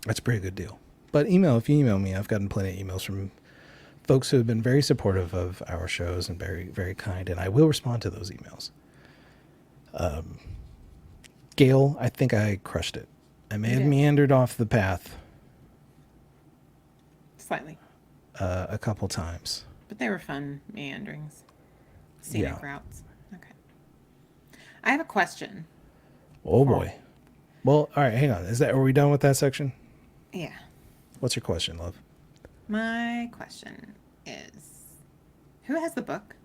That's a pretty good deal. But if you email me, I've gotten plenty of emails from folks who have been very supportive of our shows and very, very kind, and I will respond to those emails. Gail, I think I crushed it. I may have meandered off the path Slightly. A couple times. But they were fun meanderings. Scenic routes. Okay. I have a question. Oh boy. Well, all right, hang on. Are we done with that section? Yeah. What's your question, love? My question is, who has the book?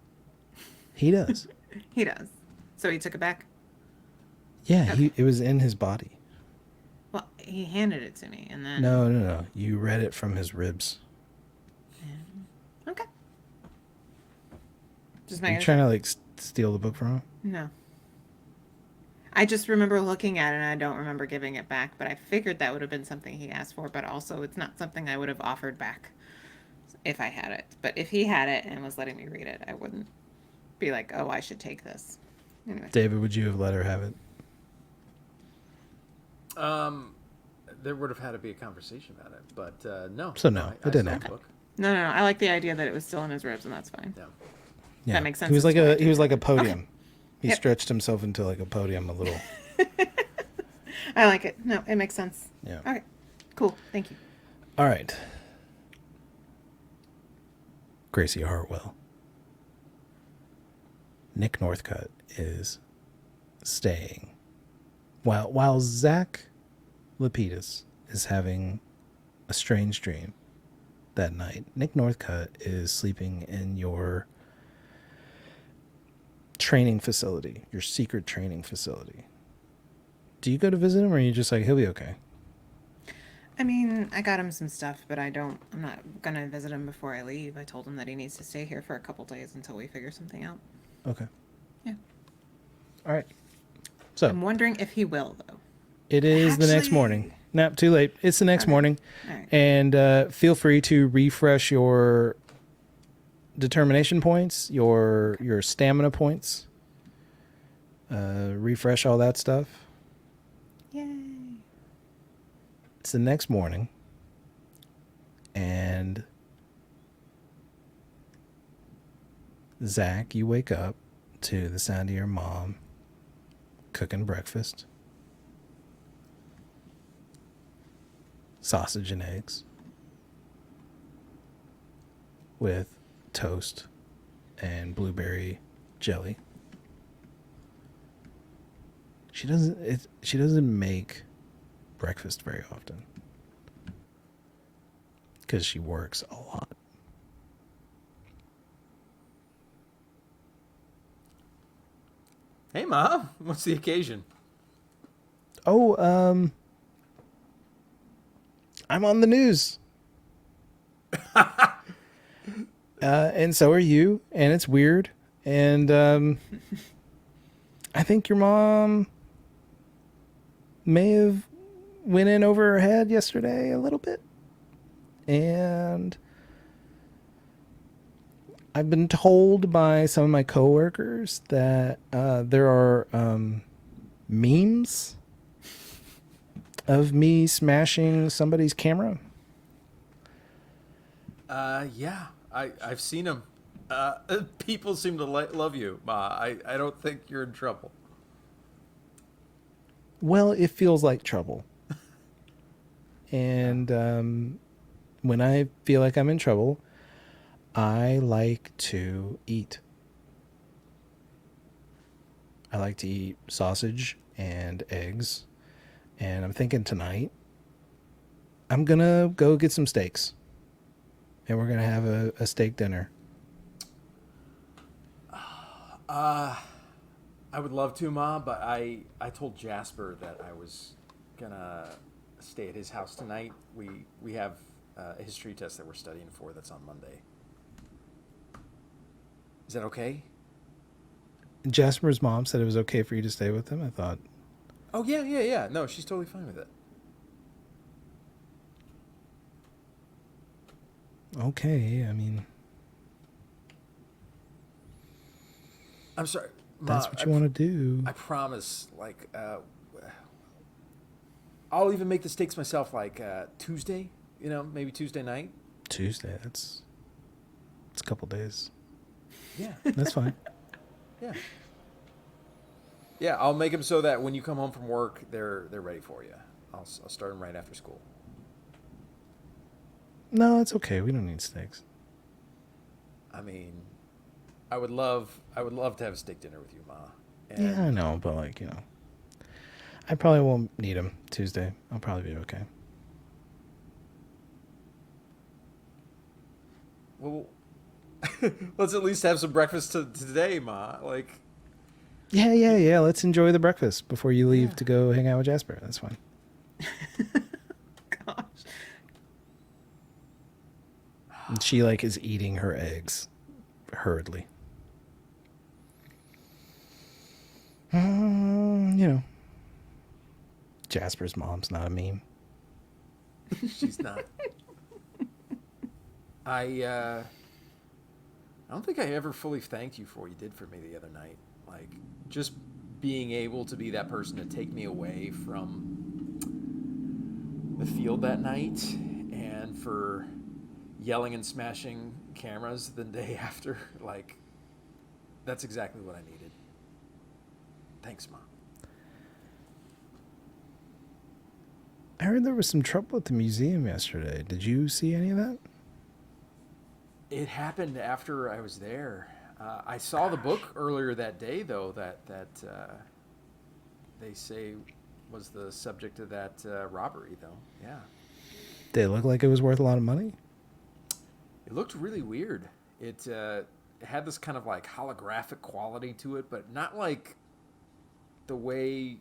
He does. He does. So he took it back? Yeah, it was in his body. Well, he handed it to me, and then... No. You read it from his ribs. Okay. Just Are you trying to, steal the book from him? No. I just remember looking at it, and I don't remember giving it back, but I figured that would have been something he asked for, but also it's not something I would have offered back if I had it. But if he had it and was letting me read it, I wouldn't be like, oh, I should take this. Anyway. David, would you have let her have it? There would have had to be a conversation about it, but no. So no, it didn't happen. No. I like the idea that it was still in his ribs, and that's fine. Yeah. That makes sense. He was like a podium. Okay. He stretched himself into like a podium a little. I like it. No, it makes sense. Yeah. Okay. Cool. Thank you. All right. Gracie Hartwell. Nick Northcutt is staying. While Zack Lapidus is having a strange dream that night, Nick Northcutt is sleeping in your training facility, your secret training facility. Do you go to visit him, or are you just like, he'll be okay? I mean, I got him some stuff, but I'm not going to visit him before I leave. I told him that he needs to stay here for a couple days until we figure something out. Okay. Yeah. All right. So I'm wondering if he will, though. It is the next morning. No, too late. It's the next morning. All right. And feel free to refresh your determination points, your stamina points. Refresh all that stuff. Yay. It's the next morning. And Zack, you wake up to the sound of your mom cooking breakfast. Sausage and eggs with toast and blueberry jelly. She doesn't make breakfast very often because she works a lot. Hey, Mom. What's the occasion? Oh, I'm on the news. And so are you, and it's weird. And I think your mom may have went in over her head yesterday a little bit. And I've been told by some of my coworkers that there are memes of me smashing somebody's camera. Yeah, I've seen them. People seem to love you, Ma. I don't think you're in trouble. Well, it feels like trouble. And when I feel like I'm in trouble, I like to eat. I like to eat sausage and eggs. And I'm thinking tonight, I'm going to go get some steaks. And we're going to have a steak dinner. I would love to, Ma, but I told Jasper that I was gonna stay at his house tonight. We have a history test that we're studying for that's on Monday. Is that okay? Jasper's mom said it was okay for you to stay with him. I thought. Oh, yeah. No, she's totally fine with it. Okay, I mean, I'm sorry. that's Ma, what you want to do. I promise, I'll even make the steaks myself, Tuesday, maybe Tuesday night. Tuesday. It's a couple days. Yeah. That's fine. Yeah. Yeah, I'll make them so that when you come home from work, they're ready for you. I'll start them right after school. No, it's okay. We don't need steaks. I mean, I would love to have a steak dinner with you, Ma. And Yeah, I know, but I probably won't need them Tuesday. I'll probably be okay. Well, let's at least have some breakfast today, Ma. Yeah. Let's enjoy the breakfast before you leave to go hang out with Jasper. That's fine. Gosh. And she is eating her eggs hurriedly. Jasper's mom's not a meme. She's not. I don't think I ever fully thanked you for what you did for me the other night. Just being able to be that person to take me away from the field that night, and for yelling and smashing cameras the day after. That's exactly what I needed. Thanks, Mom. I heard there was some trouble at the museum yesterday. Did you see any of that? It happened after I was there. I saw the book earlier that day, though, that they say was the subject of that robbery, though. Yeah. Did it look like it was worth a lot of money? It looked really weird. It had this kind of holographic quality to it, but not like the way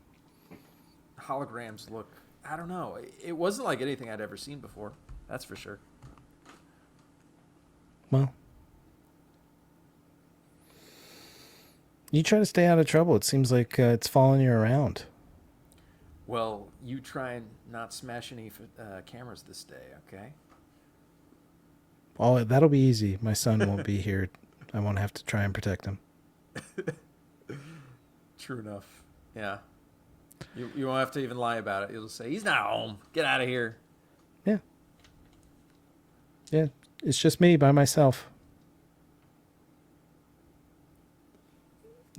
holograms look. I don't know. It wasn't like anything I'd ever seen before. That's for sure. Well, you try to stay out of trouble. It seems like it's following you around. Well, you try and not smash any cameras this day, okay? Oh, that'll be easy. My son won't be here. I won't have to try and protect him. True enough. Yeah. You won't have to even lie about it. You'll say, he's not home. Get out of here. Yeah. Yeah. It's just me by myself.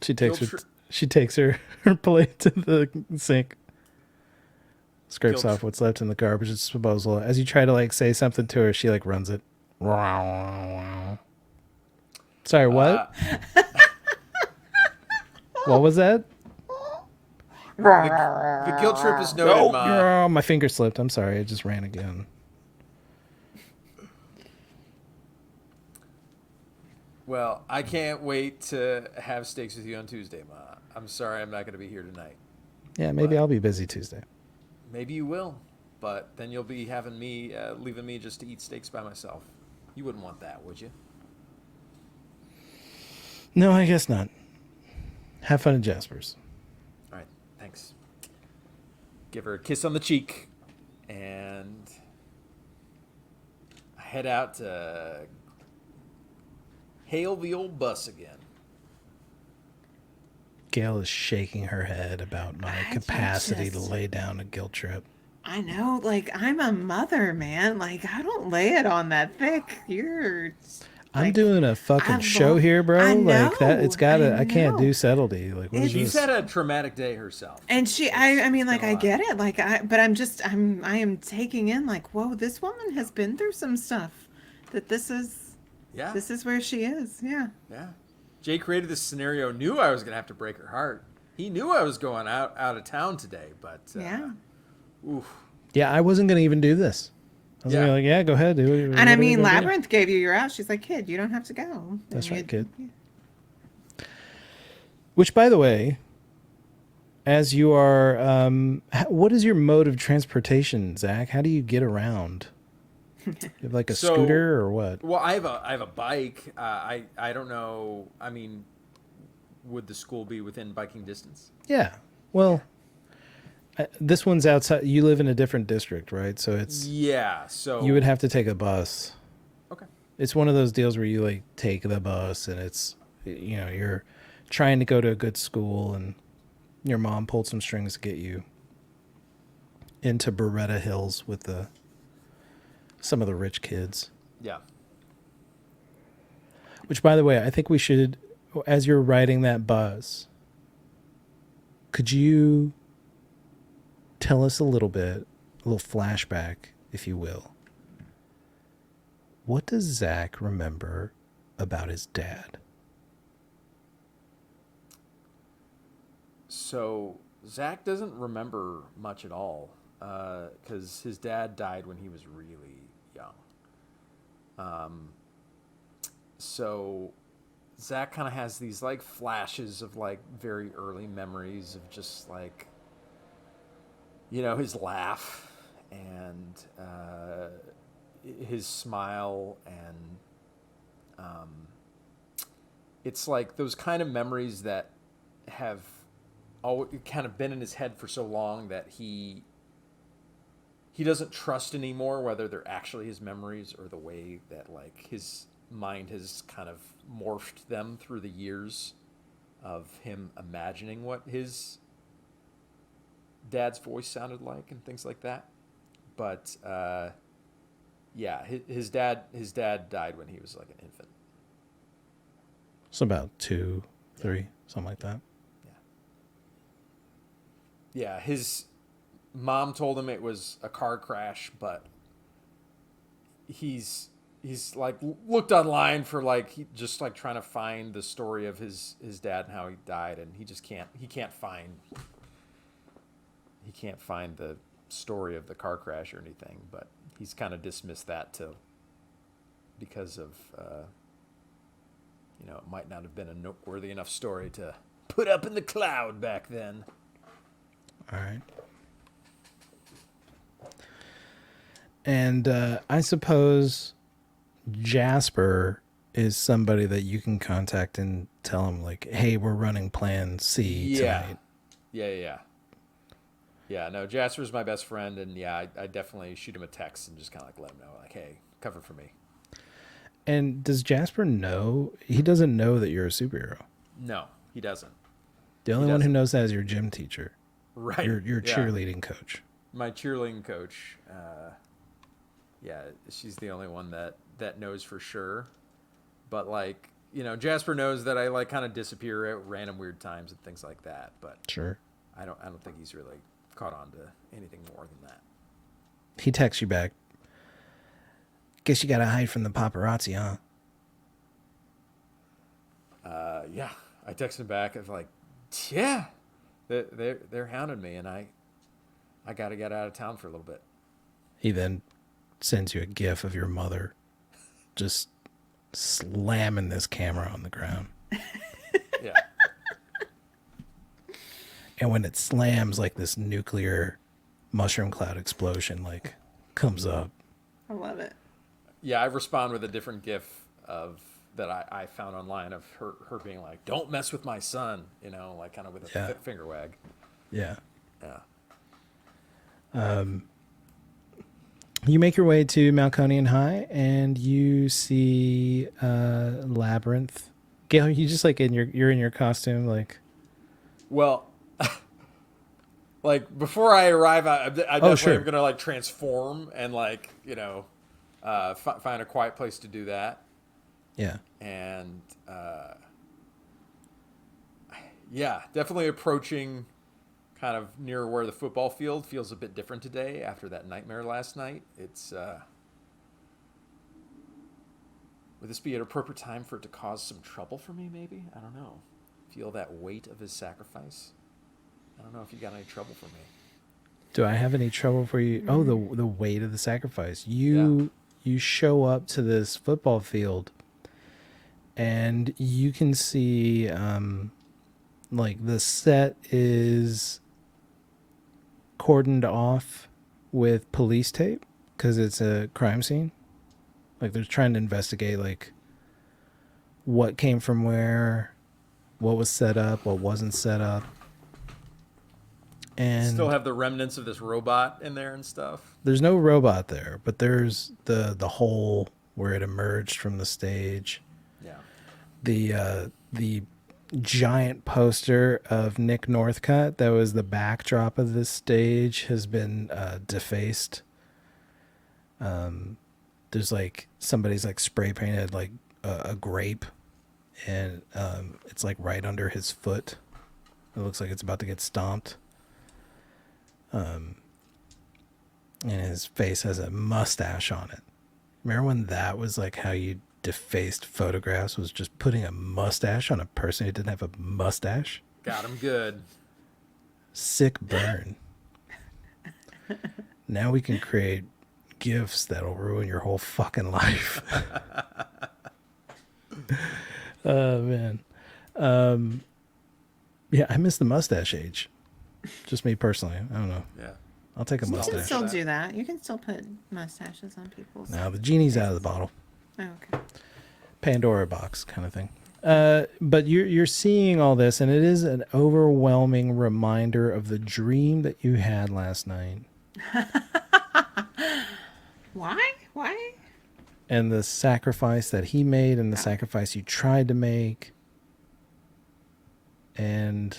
She takes her plate to the sink. Scrapes off what's left in the garbage disposal. As you try to say something to her, she runs it. Sorry, what? What was that? The guilt trip is noted, Ma. Oh, my finger slipped. I'm sorry. I just ran again. Well, I can't wait to have steaks with you on Tuesday, Ma. I'm sorry I'm not going to be here tonight. Yeah, maybe I'll be busy Tuesday. Maybe you will, but then you'll be having me, leaving me just to eat steaks by myself. You wouldn't want that, would you? No, I guess not. Have fun at Jasper's. All right, thanks. Give her a kiss on the cheek, and head out to hail the old bus again. Gail is shaking her head about my capacity to lay down a guilt trip. I know, I'm a mother, man. I don't lay it on that thick. I'm doing a fucking show here, bro. I know, it's gotta. I can't do subtlety. What is She's this? had a traumatic day herself. And I mean, I get it. But I am taking in, whoa, this woman has been through some stuff. That this is where she is. Yeah. Yeah. Jay created this scenario, knew I was going to have to break her heart. He knew I was going out of town today, but yeah. Oof. Yeah, I wasn't going to even do this. I was going to go ahead. And I mean, Labyrinth gave you your out. She's like, kid, you don't have to go. That's right, kid. Yeah. Which, by the way, as you are, what is your mode of transportation, Zach? How do you get around? You have a scooter or what? Well, I have a bike. I don't know. I mean, would the school be within biking distance? Yeah. Well, this one's outside. You live in a different district, right? So it's Yeah. So you would have to take a bus. Okay. It's one of those deals where you like take the bus and it's, you know, you're trying to go to a good school and your mom pulled some strings to get you into Beretta Hills with some of the rich kids. Yeah. Which, by the way, I think we should, as you're riding that bus, could you tell us a little flashback, if you will? What does Zack remember about his dad? So Zack doesn't remember much at all because his dad died when he was really young. So Zack kind of has these like flashes of like very early memories of just like, you know, his laugh and his smile, and it's like those kind of memories that have always kind of been in his head for so long that he doesn't trust anymore whether they're actually his memories or the way that like his mind has kind of morphed them through the years of him imagining what his dad's voice sounded like and things like that. But yeah, his dad died when he was like an infant. So about 2, 3, something like that. Yeah, his mom told him it was a car crash, but he's like looked online for like just like trying to find the story of his dad and how he died, and he just can't find the story of the car crash or anything. But he's kind of dismissed that too because of you know, it might not have been a noteworthy enough story to put up in the cloud back then. All right. And I suppose Jasper is somebody that you can contact and tell him, like, hey, we're running plan C tonight. Yeah, no, Jasper's my best friend, and yeah, I definitely shoot him a text and just kind of like let him know, like, hey, cover for me. And does Jasper know? He doesn't know that you're a superhero. No, he doesn't. The only one who knows that is your gym teacher. Right. Your cheerleading coach. My cheerleading coach. Yeah, she's the only one that knows for sure. But like, you know, Jasper knows that I like kind of disappear at random weird times and things like that. But sure, I don't think he's really caught on to anything more than that. He texts you back. Guess you gotta hide from the paparazzi, huh? Yeah, I texted him back. I was like, yeah. They're hounding me, and I got to get out of town for a little bit. He then sends you a gif of your mother just slamming this camera on the ground. Yeah. And when it slams, like this nuclear mushroom cloud explosion like comes up. I love it. Yeah, I respond with a different gif of that I found online of her being like, "Don't mess with my son," you know, like kind of with a finger wag. Yeah. Yeah. You make your way to Malconian High and you see Labyrinth. Gail, you just like you're in your costume, like. Well, like before I arrive, I definitely am gonna like transform and like, you know, find a quiet place to do that. Yeah. And yeah, definitely approaching kind of near where the football field feels a bit different today after that nightmare last night. It's would this be an appropriate time for it to cause some trouble for me, maybe? I don't know. Feel that weight of his sacrifice. I don't know if you got any trouble for me. Do I have any trouble for you? Oh, the weight of the sacrifice. You show up to this football field and you can see like the set is cordoned off with police tape because it's a crime scene. Like they're trying to investigate like what came from where, what was set up, what wasn't set up. And Still have the remnants of this robot in there and stuff. there's no robot there, but there's the hole where it emerged from the stage. Yeah. The giant poster of Nick Northcutt that was the backdrop of this stage has been defaced. There's like somebody's like spray painted like a grape, and it's like right under his foot. It looks like it's about to get stomped. And his face has a mustache on it. Remember when that was like how you defaced photographs, was just putting a mustache on a person who didn't have a mustache? Got him good. Sick burn. Now we can create gifs that'll ruin your whole fucking life. Oh man. Yeah, I miss the mustache age. Just me personally. I don't know. Yeah. I'll take a You can mustache. still do that. You can still put mustaches on people's. Now the genie's out of the bottle. Oh, okay. Pandora box kind of thing. But you're seeing all this, and it is an overwhelming reminder of the dream that you had last night. Why? Why? And the sacrifice that he made, and the sacrifice you tried to make. And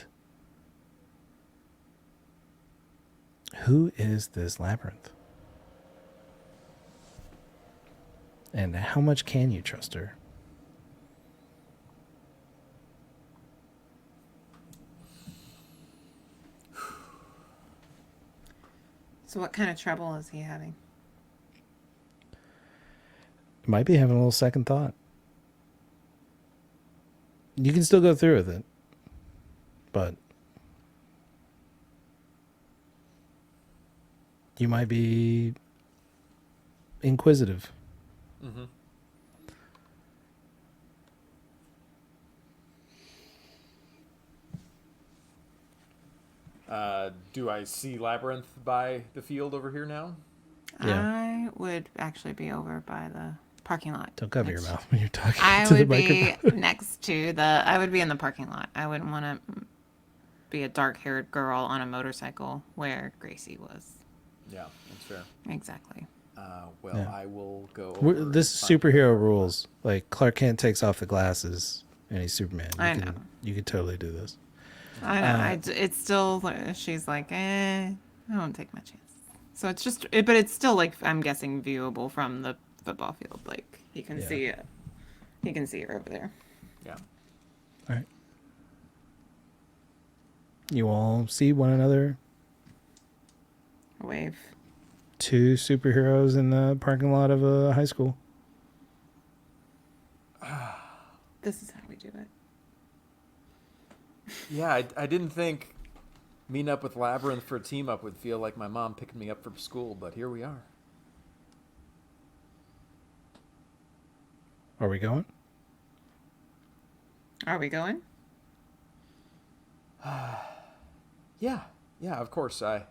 who is this Labyrinth? And how much can you trust her? So what kind of trouble is he having? Might be having a little second thought. You can still go through with it, but you might be inquisitive. Mm-hmm. Do I see Labyrinth by the field over here now? Yeah. I would actually be over by the parking lot. Don't cover your next- mouth when you're talking I to the would be microphone. next to the. I would be in the parking lot. I wouldn't want to be a dark-haired girl on a motorcycle where Gracie was. Yeah, that's fair. Exactly. Well, Yeah. I will go. We're- over This is and find superhero rules. Like Clark Kent takes off the glasses and he's Superman. I know. You can totally do this. I know. It's still. She's like, I won't take my chance. So it's just, but it's still like I'm guessing viewable from the football field. Like he can Yeah. see it. He can see her over there. Yeah. All right. You all see one another. A wave. Two superheroes in the parking lot of a high school. This is how we do it. Yeah, I didn't think meeting up with Labyrinth for a team up would feel like my mom picking me up from school, but here we are. Are we going? Are we going? Yeah, of course. I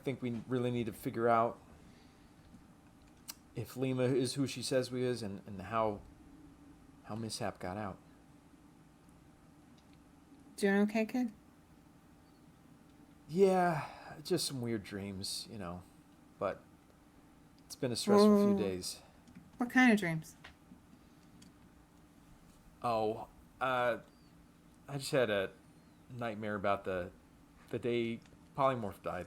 think we really need to figure out if Lima is who she says we is, and how Mishap got out. Doing okay, kid? Yeah, just some weird dreams, but it's been a stressful few Whoa. days. What kind of dreams? Oh, I just had a nightmare about the day Polymorph died.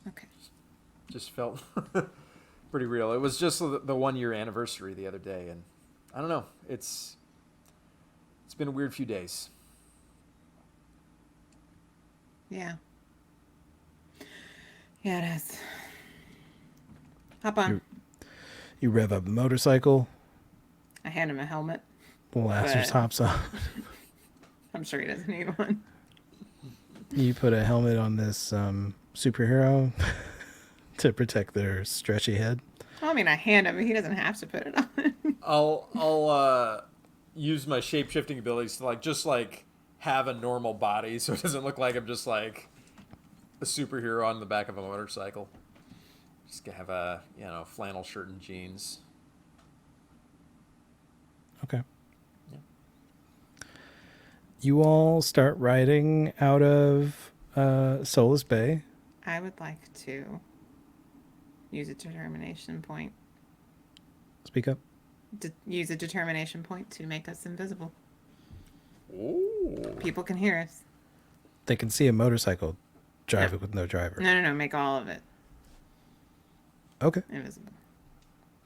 Okay. Just felt pretty real. It was just the 1 year anniversary the other day, and I don't know. It's been a weird few days. Yeah. Yeah, it is. Hop on. You rev up a motorcycle. I hand him a helmet. Lazarus But- hops on. I'm sure he doesn't need one. You put a helmet on this superhero to protect their stretchy head. Well, I mean, I hand him. He doesn't have to put it on. I'll use my shape shifting abilities to just have a normal body, so it doesn't look like I'm just like a superhero on the back of a motorcycle. Just have a flannel shirt and jeans. Okay. Yeah. You all start riding out of Solace Bay. I would like to use a determination point. Speak up. Use a determination point to make us invisible. Ooh. People can hear us. They can see a motorcycle drive No. it with no driver. No. Make all of it Okay. invisible.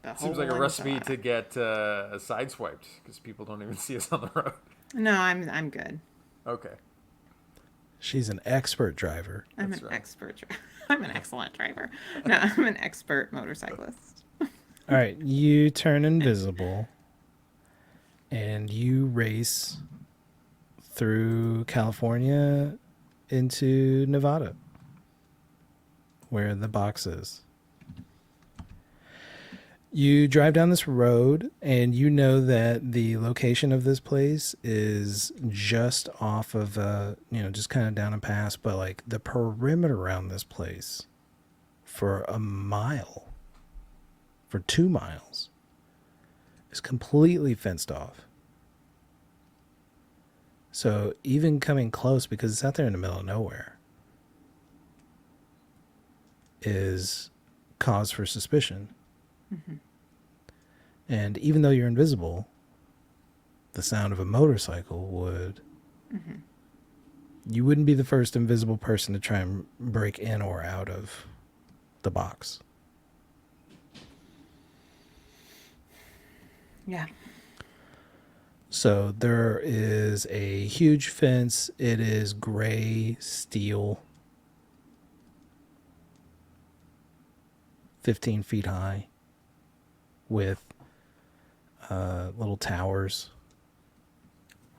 The Seems whole like a recipe enchilada. to get sideswiped because people don't even see us on the road. No, I'm good. Okay. She's an expert driver. I'm That's an right. expert. I'm an excellent driver. No, I'm an expert motorcyclist. All right, you turn invisible and you race through California into Nevada, where the box is. You drive down this road and you know that the location of this place is just off of just kind of down a pass, but like the perimeter around this place for a mile, for 2 miles, is completely fenced off. So even coming close, because it's out there in the middle of nowhere, is cause for suspicion. Mm-hmm. And even though you're invisible, the sound of a motorcycle would... Mm-hmm. You wouldn't be the first invisible person to try and break in or out of the box. Yeah. So there is a huge fence. It is gray steel, 15 feet high, with little towers.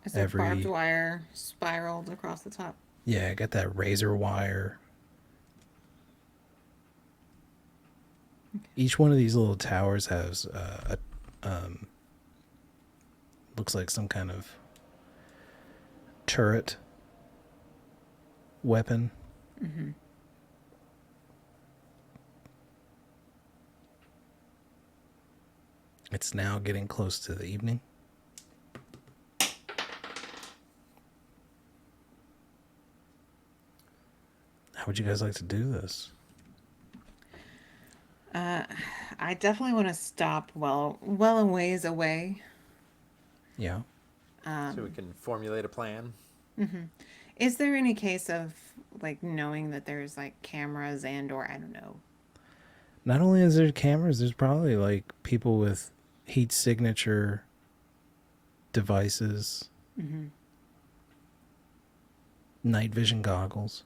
Is there barbed wire spiraled across the top? Yeah, got that razor wire. Okay. Each one of these little towers has looks like some kind of turret weapon. Mm-hmm. It's now getting close to the evening. How would you guys like to do this? I definitely want to stop well a ways away. Yeah. So we can formulate a plan. Mm-hmm. Is there any case of like knowing that there's like cameras and or I don't know? Not only is there cameras, there's probably like people with heat signature devices, Mm-hmm. night vision goggles.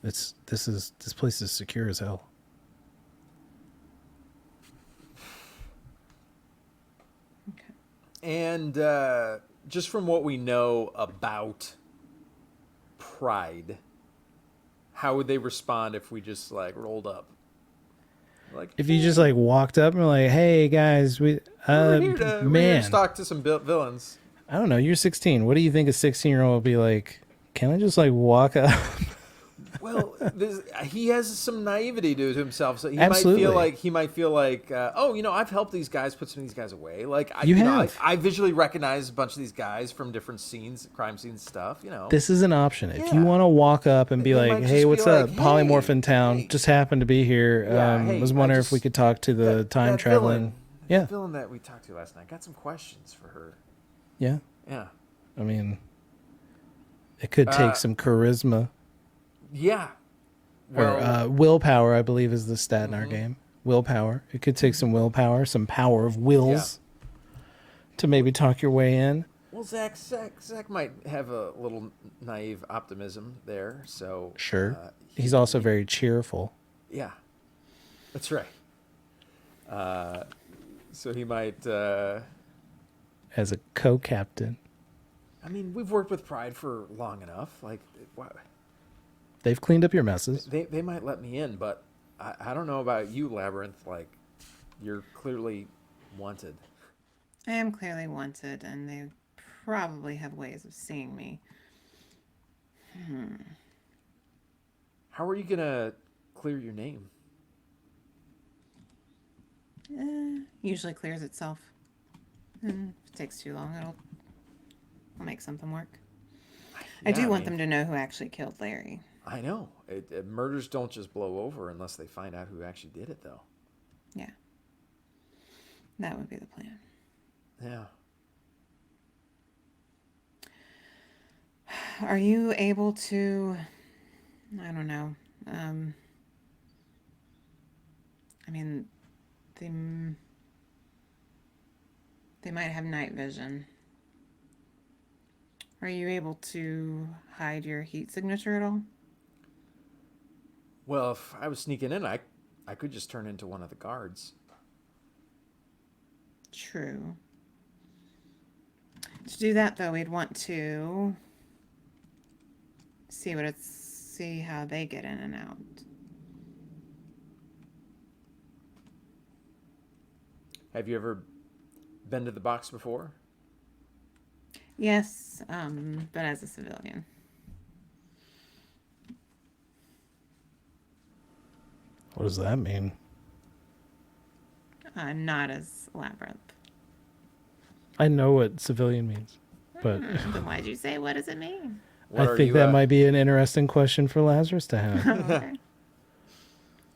This place is secure as hell. Okay. And just from what we know about Pride, how would they respond if we just like rolled up? Like, If you just like walked up and were like, "Hey guys, we're here man, to talk to some villains. I don't know, you're 16. What do you think a 16-year-old would be like? Can I just like walk up?" Well, he has some naivety to himself, so Absolutely. he might feel like, oh, I've helped these guys put some of these guys away. Like, I visually recognize a bunch of these guys from different scenes, crime scene stuff. This is an option. If you Yeah. want to walk up and be They like, might "Hey, just what's be up? like, Polymorph in town. hey. Just happened to be here. Yeah, hey, was I wondering if just- we could talk to the time that traveling." villain, Yeah. villain that we talked to last night. Got some questions for her. Yeah. Yeah, I mean, it could take some charisma yeah. Well, or willpower, I believe is the stat in our Mhm. game. Willpower. It could take some willpower, some power of wills to maybe talk your way in. well, Zack might have a little naive optimism there. So Sure. He's also very cheerful. yeah, that's right. So he might. As a co-captain. I mean, we've worked with Pride for long enough. Like, They've cleaned up your messes. they might let me in, but I don't know about you, Labyrinth. Like, you're clearly wanted. I am clearly wanted, and they probably have ways of seeing me. How are you gonna clear your name? Usually clears itself. And if it takes too long, I'll make something work. I Yeah, do want mean, them to know who actually killed Larry. I know. Murders don't just blow over unless they find out who actually did it, though. Yeah. That would be the plan. Yeah. Are you able to, I don't know, I mean, they might have night vision. Are you able to hide your heat signature at all? Well, if I was sneaking in, I could just turn into one of the guards. True. To do that, though, we'd want to see how they get in and out. Have you ever been to the box before? Yes, but as a civilian. What does that mean? Not as Labyrinth. I know what civilian means, but Then why'd you say, what does it mean? What I are think you, that might be an interesting question for Lazarus to have. Oh, okay.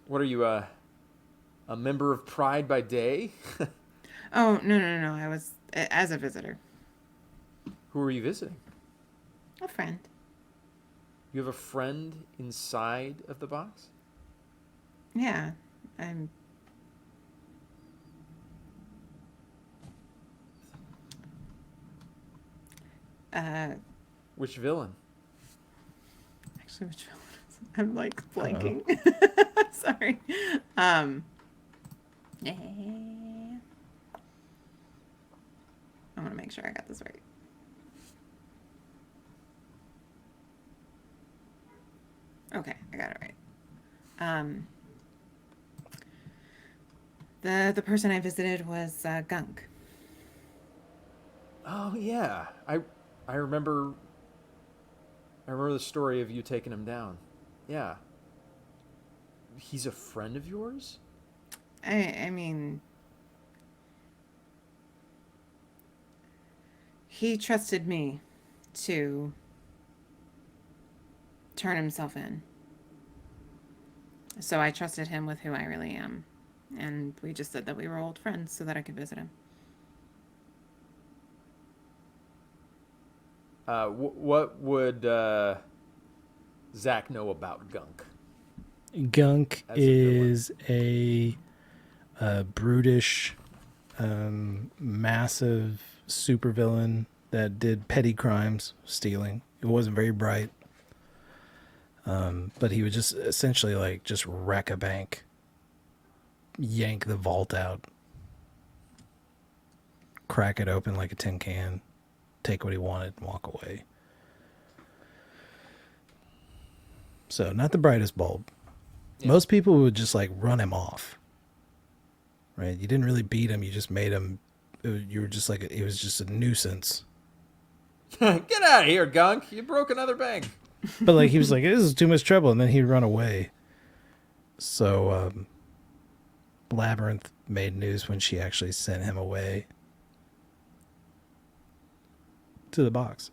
What are you, a member of Pride by day? Oh, no. I was as a visitor. Who are you visiting? A friend. You have a friend inside of the box? Yeah. I'm... Which villain? Actually, which one is it? I'm like blanking. Sorry. Yeah. I want to make sure I got this right. Okay, I got it right. The person I visited was Gunk. Oh yeah, I remember. I remember the story of you taking him down. Yeah. He's a friend of yours? I mean, he trusted me to turn himself in. So I trusted him with who I really am. And we just said that we were old friends so that I could visit him. What would Zack know about Gunk? Gunk As a villain. is a brutish, massive supervillain that did petty crimes, stealing. It wasn't very bright. But he would just essentially like just wreck a bank, yank the vault out, crack it open like a tin can, take what he wanted and walk away. So not the brightest bulb. Yeah. Most people would just like run him off. Right? You didn't really beat him. You just made him. You were just like it was just a nuisance. Get out of here, Gunk! You broke another bank. But like he was like, this is too much trouble, and then he'd run away. So Labyrinth made news when she actually sent him away to the box.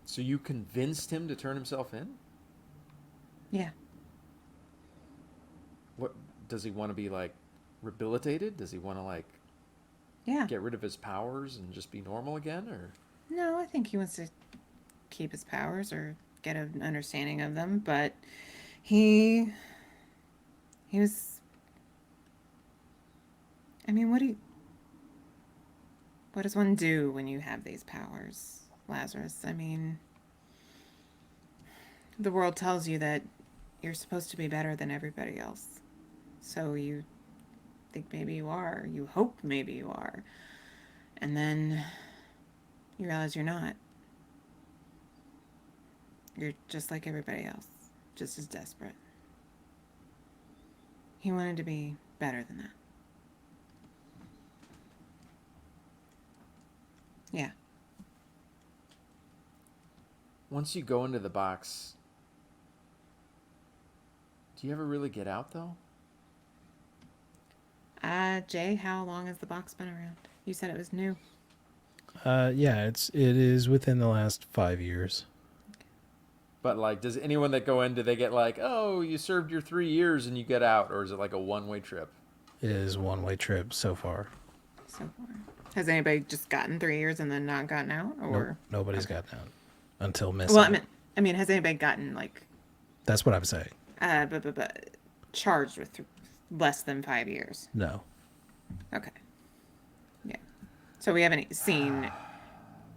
So you convinced him to turn himself in? Yeah. What does he want to be like? Rehabilitated? Does he want to like Yeah. get rid of his powers and just be normal again, or? No, I think he wants to keep his powers or get an understanding of them, but he was, I mean, what does one do when you have these powers, Lazarus? I mean, the world tells you that you're supposed to be better than everybody else. So you think maybe you are, you hope maybe you are, and then you realize you're not. You're just like everybody else, just as desperate. He wanted to be better than that. Yeah. Once you go into the box, do you ever really get out, though? Jay, how long has the box been around? You said it was new. Yeah, it is within the last 5 years. But like, does anyone that go in, do they get like, oh, you served your 3 years and you get out, or is it like a one-way trip? It is a one-way trip so far. So far. Has anybody just gotten 3 years and then not gotten out, or Nope, nobody's gotten out until missing. Well, I mean, has anybody gotten like That's what I'm saying. but charged with less than 5 years? No. Okay. Yeah. So we haven't seen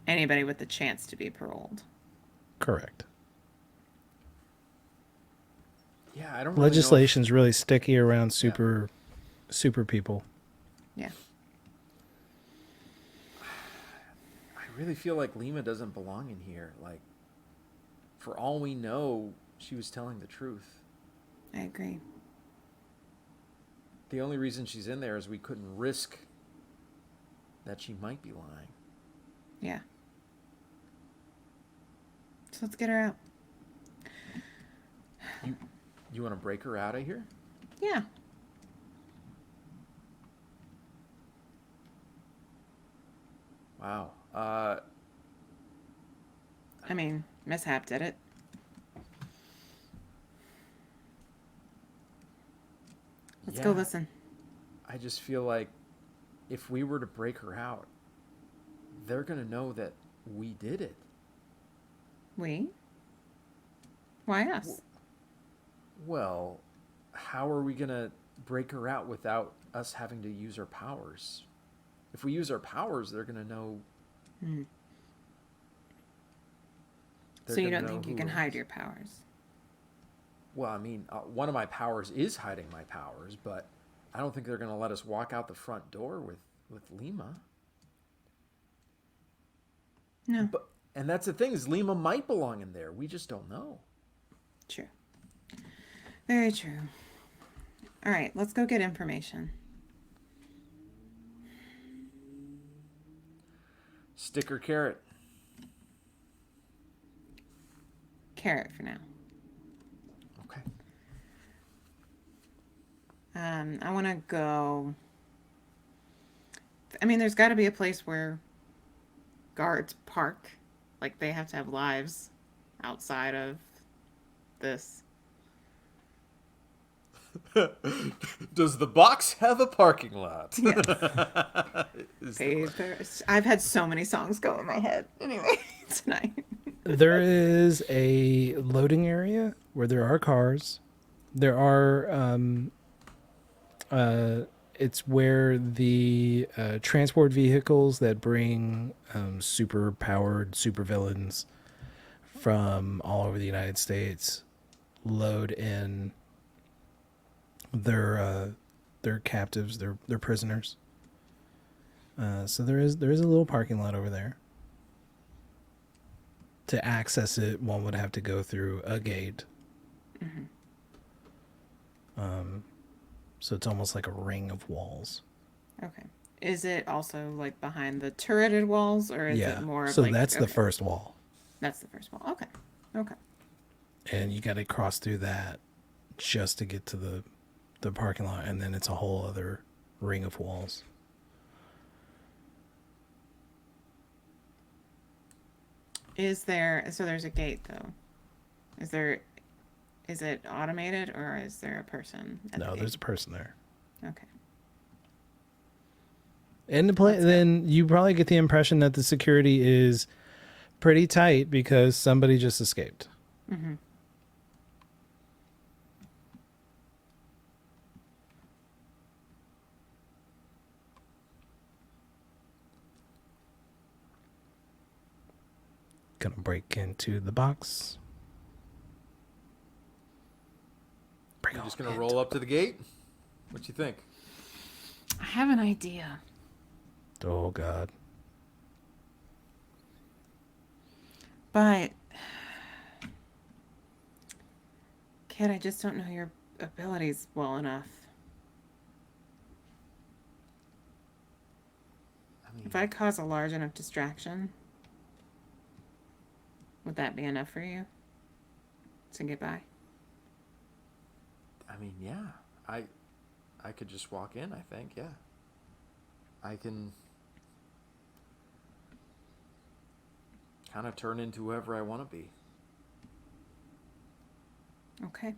anybody with the chance to be paroled. Correct. Yeah, I don't really Legislation's really sticky around super people. Yeah. I really feel like Lima doesn't belong in here. Like, for all we know, she was telling the truth. I agree. The only reason she's in there is we couldn't risk that she might be lying. Yeah. So let's get her out. You want to break her out of here? Yeah. Wow. I mean, Mishap did it. Let's go listen. I just feel like if we were to break her out, they're going to know that we did it. We? Why us? Well, how are we going to break her out without us having to use our powers? If we use our powers, they're going to know. So you don't think you can hide your powers? Well, I mean, one of my powers is hiding my powers, but I don't think they're going to let us walk out the front door with Lima. No. And that's the thing, is Lima might belong in there. We just don't know. True. Very true. All right, let's go get information. Stick or carrot? Carrot for now. Okay. I want to go. I mean, there's got to be a place where guards park. Like, they have to have lives outside of this. Does the box have a parking lot? Yes. I've had so many songs go in my head anyway tonight. There is a loading area where there are cars. There are it's where the transport vehicles that bring super powered supervillains from all over the United States load in their captives, their prisoners. So there is a little parking lot over there. To access it, one would have to go through a gate. Mm-hmm. So it's almost like a ring of walls. Okay. Is it also like behind the turreted walls, or is it more of so like... that's the okay. first wall. That's the first wall. Okay. Okay. And you got to cross through that just to get to the parking lot, and then it's a whole other ring of walls. So there's a gate though. Is it automated, or is there a person at the No, gate? there's a person there. Okay. And then you probably get the impression that the security is pretty tight because somebody just escaped. Mm-hmm. Gonna break into the box. You're just going to roll up to the gate? What you think? I have an idea. Oh, God. But, kid, I just don't know your abilities well enough. I mean, If I cause a large enough distraction, would that be enough for you to get by? yeah. I could just walk in, I think, yeah. I can kind of turn into whoever I want to be. Okay.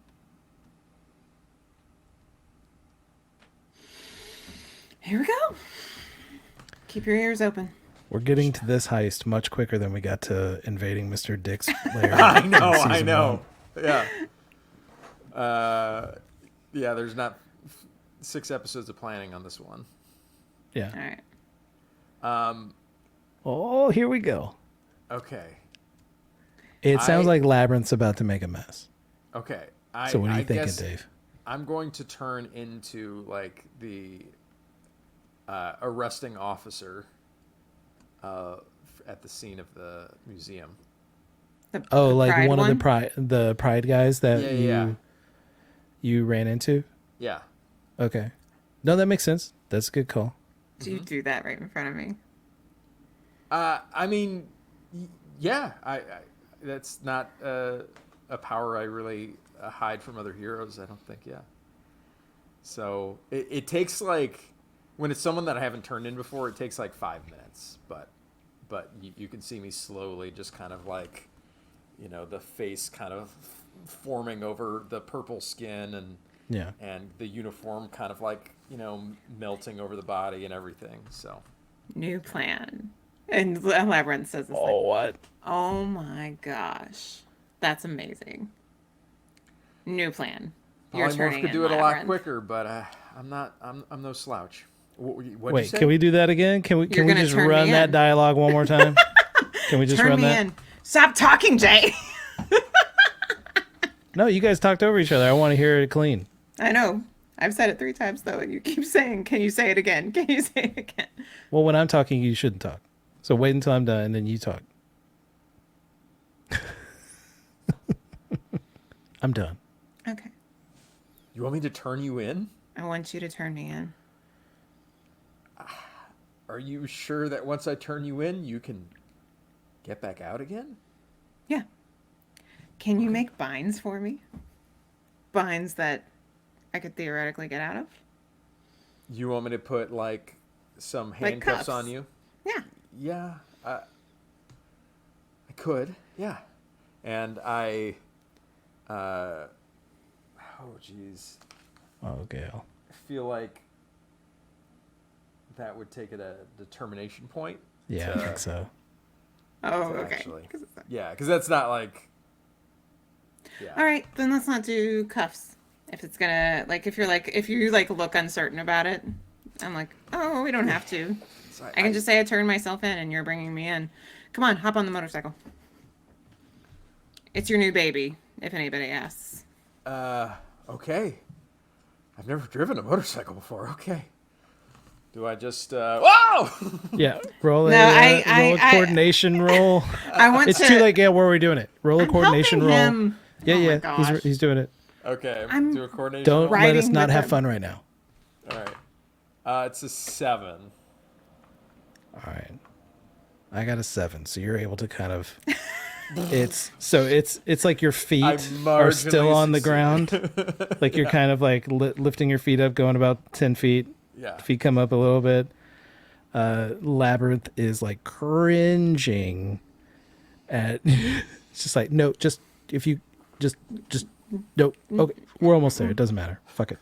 Here we go. Keep your ears open. We're getting to this heist much quicker than we got to invading Mr. Dick's lair. I in know, I season know. one. Yeah. Yeah, there's not 6 episodes of planning on this one. Yeah. All right. Oh, here we go. Okay. It sounds like Labyrinth's about to make a mess. Okay. So what are you I thinking, guess Dave? I'm going to turn into like the arresting officer at the scene of the museum. Oh, The like pride one of the pride guys that Yeah. you ran into? Yeah. Okay. No, that makes sense. That's a good call. Do you do that right in front of me? I mean, yeah. I that's not a power I really hide from other heroes. I don't think. Yeah. So it takes like when it's someone that I haven't turned in before, it takes like 5 minutes. But you can see me slowly, just kind of like, the face kind of forming over the purple skin and the uniform kind of like melting over the body and everything. So New plan. And Labyrinth says, it's like, What? oh my gosh. That's amazing. New plan. You're Polymorph turning could in do it a lot Labyrinth. quicker, but I'm no slouch. What'd you Wait, say? can we do that again? Can we You're gonna just turn run me that in. dialogue one more time? Can we just Turn run me that? in. Stop talking, Jay. No, you guys talked over each other. I want to hear it clean. I know. I've said it 3 times though, and you keep saying, "Can you say it again? Can you say it again?" Well, when I'm talking, you shouldn't talk. So wait until I'm done, and then you talk. I'm done. Okay. You want me to turn you in? I want you to turn me in. Are you sure that once I turn you in, you can get back out again? Yeah. Can you make binds for me? Binds that I could theoretically get out of? You want me to put like some Like handcuffs cuffs. on you? Yeah. Yeah, I could. Yeah, and oh jeez, Oh, Gail. I feel like that would take it a determination point. Yeah, I think so. Oh, okay. Actually. 'Cause it's not- Yeah, because that's not like. Yeah. All right, then let's not do cuffs. If it's gonna if you look uncertain about it, I'm like, oh, we don't have to. So I can just say I turned myself in and you're bringing me in. Come on, hop on the motorcycle. It's your new baby, if anybody asks. Okay. I've never driven a motorcycle before. Okay. Do I just? Whoa! Yeah, roll a, No, roll a coordination roll. I want It's to. too late, Gail. Where are we doing it? Roll a I'm coordination helping roll. him. Yeah, Oh my yeah. gosh. He's doing it. Okay. I'm Do a coordination. Don't roll? let us Riding not with have him. fun right now. All right. It's a 7. All right. I got a 7, so you're able to kind of. It's like your feet I'm are still marginally on the succeeding. ground. Like you're kind of like lifting your feet up, going about 10 feet. Yeah. Feet come up a little bit. Labyrinth is like cringing at. It's just like no, just if you just no. Okay, we're almost there. It doesn't matter. Fuck it.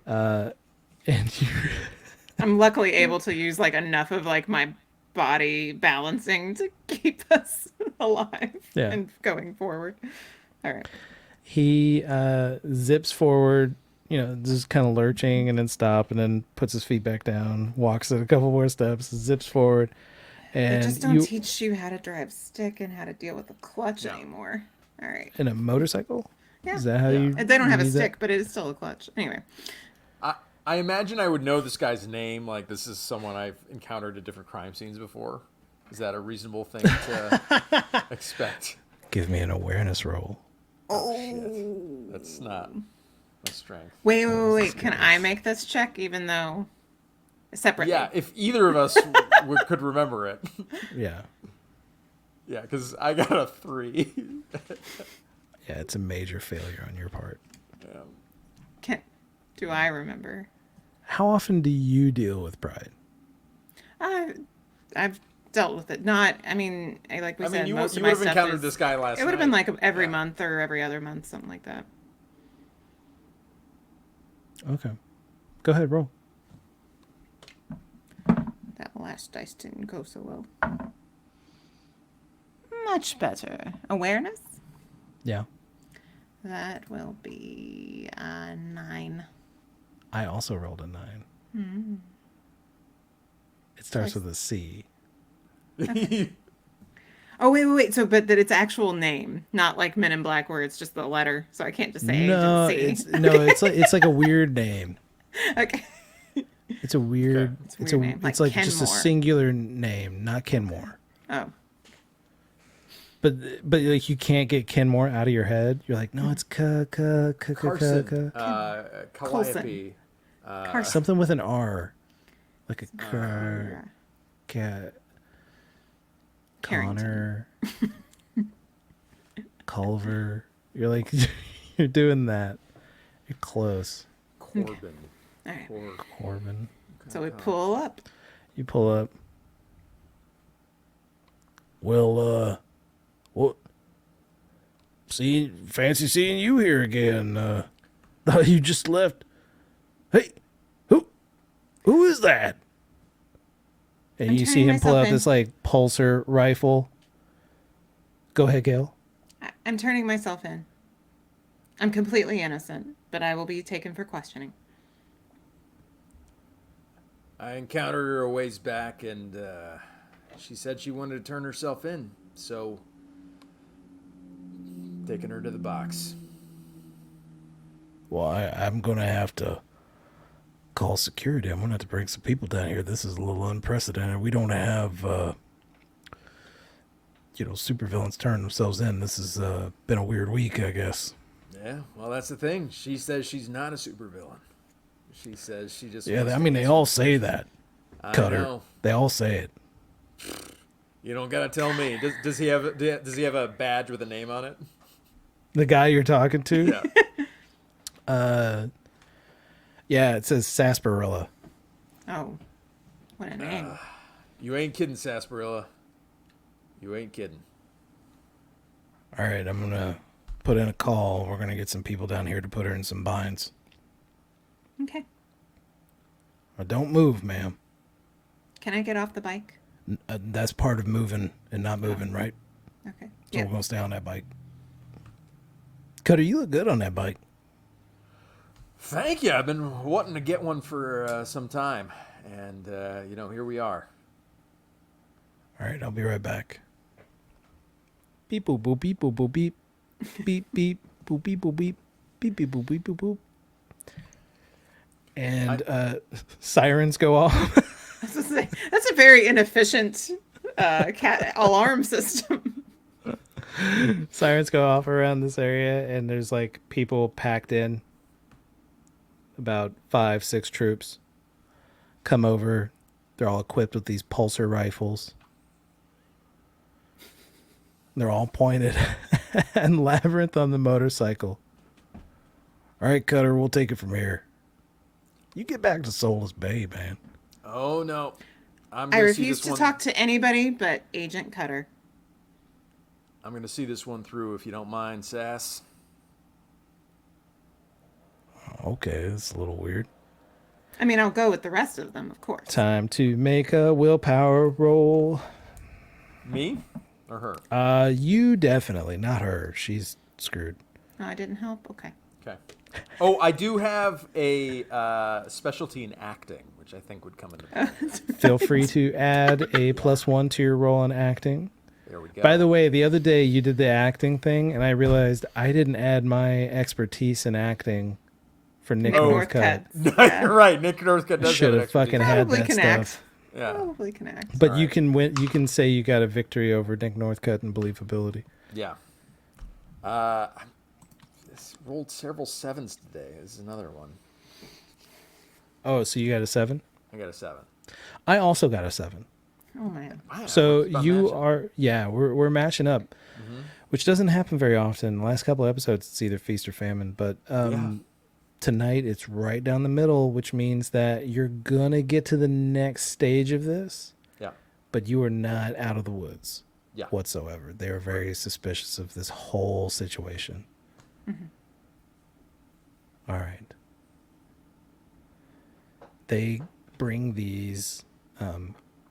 And you. I'm luckily able to use enough of my body balancing to keep us alive Yeah. and going forward. All right. He zips forward, just kind of lurching and then stop and then puts his feet back down, walks it a couple more steps, zips forward. They And just don't teach you how to drive stick and how to deal with the clutch No. anymore. All right. in a motorcycle? Yeah. Is that how Yeah. you They don't have a need that? stick, but it is still a clutch. Anyway. I imagine I would know this guy's name. Like, this is someone I've encountered at different crime scenes before. Is that a reasonable thing to expect? Give me an awareness roll. Shit. That's not my strength. Wait. Can I make this check even though separately? Yeah, if either of us could remember it. Yeah. Yeah, because I got a 3. Yeah, it's a major failure on your part. Yeah. Do I remember? How often do you deal with pride? I've dealt with it. Not, I mean, like we said, you most would of my have stuff encountered is, this guy last night. it would have been like every Yeah. month or every other month, something like that. Okay. Go ahead, roll. That last dice didn't go so well. Much better. Awareness? Yeah. That will be 9. I also rolled a 9. It starts with a C. Oh, wait. So, but that it's actual name, not like Men in Black where it's just the letter. So I can't just say No, agency. it's like a weird name. Okay. It's a weird. Okay. It's a weird name, It's like like just a Kenmore. singular name, not Kenmore. Oh. But like you can't get Kenmore out of your head. You're like, no, it's Carson. Colson. Calliope. Carson. something with an R, like a car, cat, Carrington. Connor, Culver. You're like, you're doing that. You're close. Corbin. All right. Corbin. So we pull up. You pull up. Well, what? Fancy seeing you here again. You just left. Hey, who is that? And I'm you see turning him pull myself out in. this like pulsar rifle. Go ahead, Gail. I'm turning myself in. I'm completely innocent, but I will be taken for questioning. I encountered her a ways back, and she said she wanted to turn herself in, so taking her to the box. Well, I'm going to have to call security. I'm going to have to bring some people down here. This is a little unprecedented. We don't have, supervillains turn themselves in. This has been a weird week, I guess. Yeah, well, that's the thing. She says she's not a supervillain. She says she just Yeah, wants I to mean, be they a all say that, I Cutter. know. They all say it. You don't gotta tell me. Does he have a badge with a name on it? The guy you're talking to? Yeah. Yeah, it says Sarsaparilla. Oh, what a name. You ain't kidding, Sarsaparilla. You ain't kidding. All right, I'm going to put in a call. We're going to get some people down here to put her in some binds. Okay. Don't move, ma'am. Can I get off the bike? That's part of moving and not moving, right? Okay. So Yeah. we're going to stay on that bike. Cutter, you look good on that bike. Thank you. I've been wanting to get one for some time, and here we are. All right, I'll be right back. Beep boop boop beep boop boop beep. Beep beep boop beep boop beep. Beep beep boop beep boop boop. And sirens go off. That's a very inefficient cat alarm system. Sirens go off around this area, and there's like people packed in. About 5-6 troops come over. They're all equipped with these pulsar rifles. They're all pointed and Labyrinth on the motorcycle. All right, Cutter, we'll take it from here. You get back to Soulless Bay, man. Oh no, I gonna see refuse this to one- talk to anybody but Agent Cutter. I'm gonna see this one through if you don't mind, Sass. Okay, that's a little weird. I mean, I'll go with the rest of them, of course. Time to make a willpower roll. Me or her? You definitely, not her. She's screwed. No, I didn't help. Okay. Okay. Oh, I do have a specialty in acting, which I think would come into play. Feel free to add a +1 to your roll in acting. There we go. By the way, the other day you did the acting thing, and I realized I didn't add my expertise in acting for Nick Northcutt. You're right. Nick Northcutt does Should have have fucking had Probably that can stuff. act. Yeah. Probably can act. But All you right. can win. You can say you got a victory over Nick Northcutt in believability. Yeah. This rolled several 7s today. This is another one. Oh, so you got a 7? I got a 7. I also got a 7. Oh man. Wow, So it's about you matching. are, yeah, we're matching up, which doesn't happen very often. The last couple of episodes, it's either feast or famine. But tonight it's right down the middle, which means that you're gonna get to the next stage of this, Yeah. but you are not out of the woods Yeah. whatsoever. They are very suspicious of this whole situation. All right. They bring these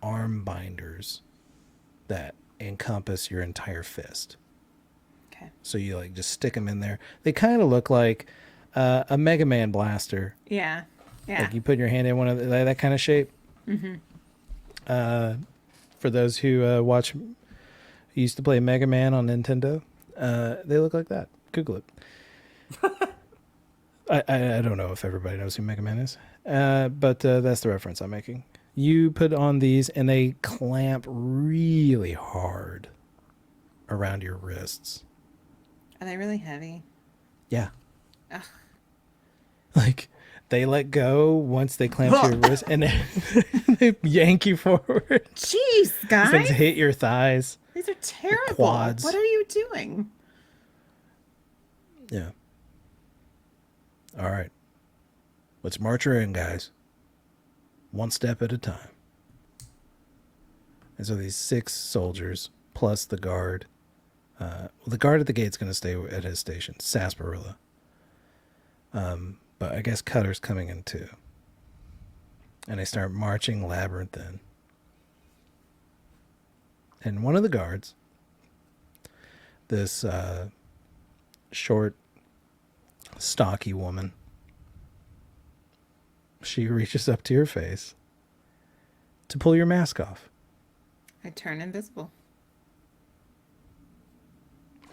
arm binders that encompass your entire fist. Okay. So you like just stick them in there. They kind of look like a Mega Man blaster. Yeah. Yeah. Like you put your hand in one of that kind of shape. For those who used to play Mega Man on Nintendo, they look like that. Google it. I don't know if everybody knows who Mega Man is, but that's the reference I'm making. You put on these and they clamp really hard around your wrists. Are they really heavy? Yeah. Ugh. Like they let go once they clamp your wrist and they yank you forward. Jeez, These guys. things hit your thighs. These are terrible. quads. What are you doing? Yeah. All right. Let's march her in, guys. One step at a time. And so these 6 soldiers plus the guard. The guard at the gate's going to stay at his station, Sarsaparilla. But I guess Cutter's coming in too. And they start marching Labyrinth in. And one of the guards, this short, stocky woman, she reaches up to your face to pull your mask off. I turn invisible.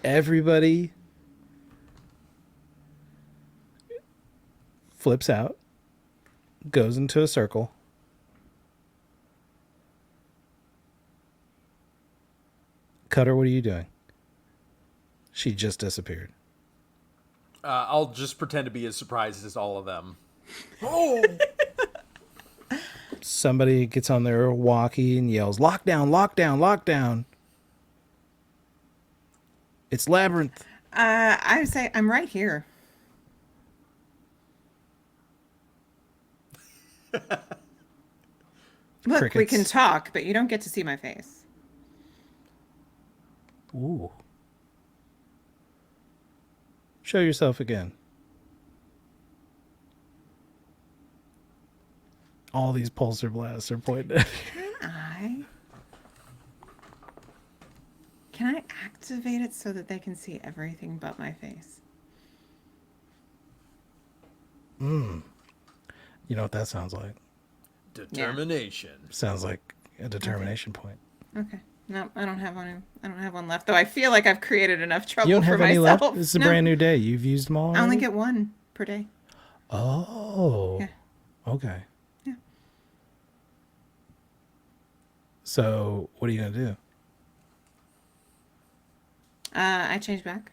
Everybody flips out, goes into a circle. Cutter, what are you doing? She just disappeared. I'll just pretend to be as surprised as all of them. Somebody gets on their walkie and yells, "Lockdown, lockdown, lockdown." It's Labyrinth. I would say I'm right here. Look, we Crickets. can talk, but you don't get to see my face. Ooh. Show yourself again. All these pulsar blasts are pointed at you. Can I activate it so that they can see everything but my face? You know what that sounds like? Determination. Sounds like a determination point. Okay. No, I don't have one. I don't have one left, though. I feel like I've created enough trouble You don't for have any myself. left? This is a No, brand new day. You've used them all I only already? get one per day. Oh. Yeah. Okay. Yeah. So, what are you going to do? I change back.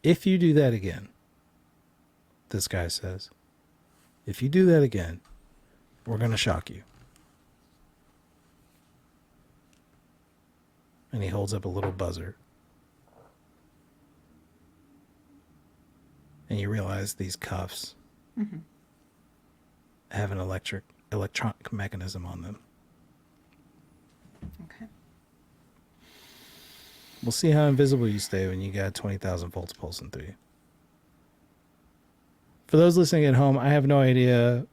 If you do that again, this guy says, if you do that again, we're going to shock you. And he holds up a little buzzer. And you realize these cuffs have an electronic mechanism on them. Okay. We'll see how invisible you stay when you got 20,000 volts pulsing through you. For those listening at home, I have no idea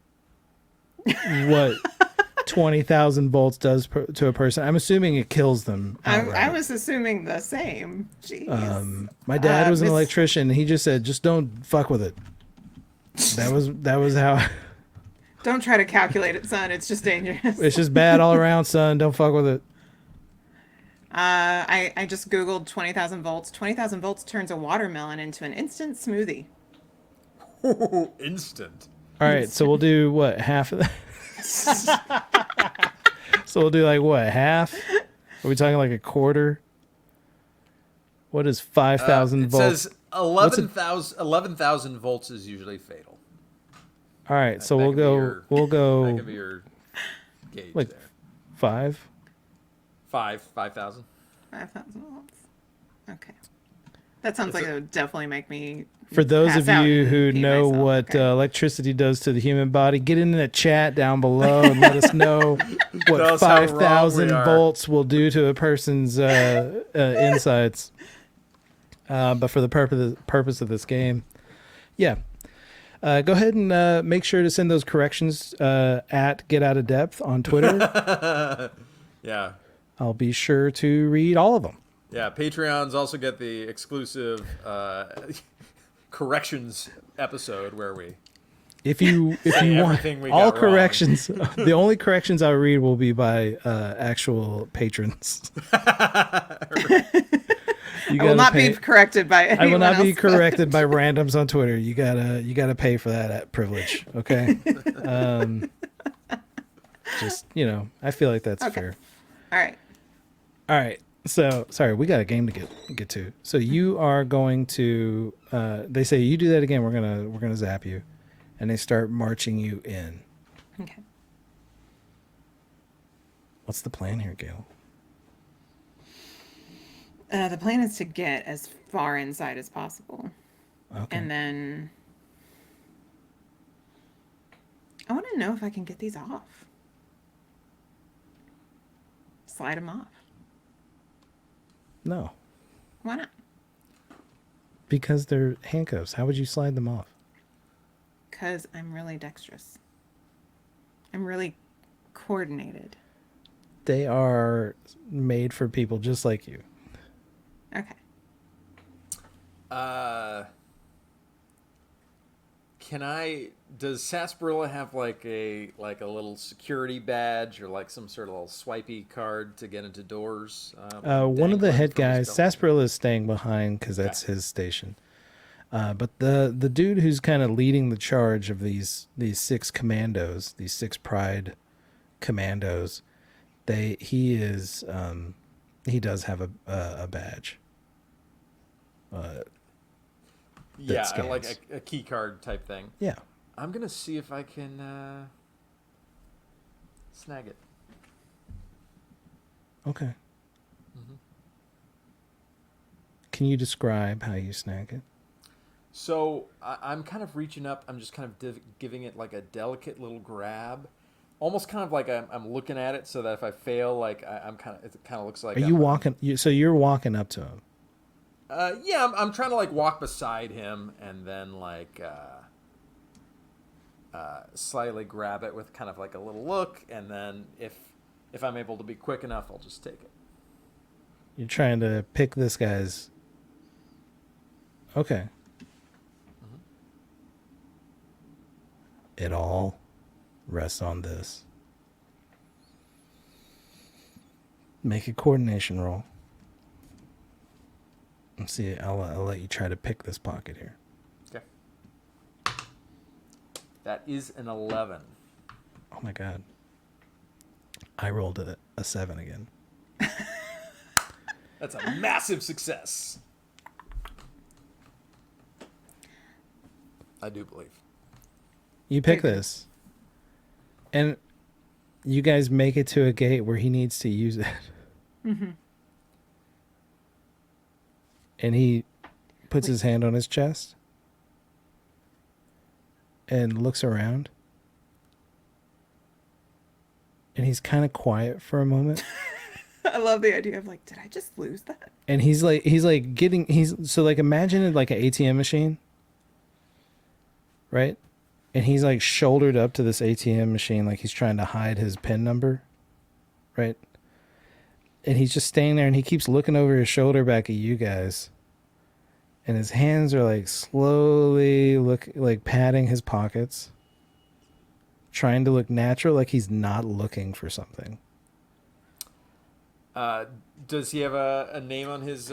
what 20,000 volts does to a person. I'm assuming it kills them I outright. was assuming the same. Jeez. My dad was an Miss- electrician. He just said, just don't fuck with it. That was how... Don't try to calculate it, son. It's just dangerous. It's just bad all around, son. Don't fuck with it. I just Googled 20,000 volts. 20,000 volts turns a watermelon into an instant smoothie. Instant. All right, so we'll do what, half of that? So we'll do like what, half? Are we talking like a quarter? What is 5,000 It volts? says 11,000 volts is usually fatal. All right, so That we'll could be go. your- We'll That go could be your gauge like there. 5. 5,000. 5,000 volts. Okay. That sounds like it would definitely make me. For those pass of out you and who pee know myself. what Okay. electricity does to the human body, get in the chat down below and let us know Tell what us how wrong we 5,000 are. volts will do to a person's insides. But for the purpose of this game, yeah. Go ahead and make sure to send those corrections at Get Out of Depth on Twitter. Yeah. I'll be sure to read all of them. Yeah, Patreons also get the exclusive corrections episode where we If you want everything we all got wrong. corrections, the only corrections I'll read will be by actual patrons. You I will gotta not pay- be corrected by anyone I will not be else, but- corrected by randoms on Twitter. You gotta pay for that privilege. Okay. Just I feel like that's fair. All right. All right. So sorry, we got a game to get to. So you are going to. They say you do that again. We're gonna zap you, and they start marching you in. Okay. What's the plan here, Gail? The plan is to get as far inside as possible, Okay. and then I want to know if I can get these off. Slide them off. No, Why not? because they're handcuffs. How would you slide them off? Because I'm really dexterous. I'm really coordinated. They are made for people just like you. Okay. Does Sarsaparilla have like a little security badge or like some sort of little swipey card to get into doors? One of the dangling head from his guys, belt? Sarsaparilla, is staying behind because that's his station. But the dude who's kind of leading the charge of these six commandos, these six Pride commandos, he does have a badge. Yeah, scans. like a key card type thing. Yeah. I'm gonna see if I can snag it. Okay. Can you describe how you snag it? So I'm kind of reaching up. I'm just kind of giving it like a delicate little grab, almost kind of like I'm looking at it so that if I fail, like it kind of looks like. Are you walking? So you're walking up to him. Yeah, I'm trying to like walk beside him and then like slightly grab it with kind of like a little look, and then if I'm able to be quick enough, I'll just take it. You're trying to pick this guy's. Okay. It all rests on this. Make a coordination roll. Let's see. I'll let you try to pick this pocket here. Okay. That is an 11. Oh my god. I rolled a 7 again. That's a massive success. I do believe. You pick this. And you guys make it to a gate where he needs to use it. Mm-hmm. And he puts his hand on his chest and looks around. And he's kind of quiet for a moment. I love the idea of like, did I just lose that? And so like imagine it like an ATM machine. Right? And he's like shouldered up to this ATM machine like he's trying to hide his PIN number. Right? And he's just staying there and he keeps looking over his shoulder back at you guys. And his hands are like slowly like patting his pockets. Trying to look natural, like he's not looking for something. Does he have a name on his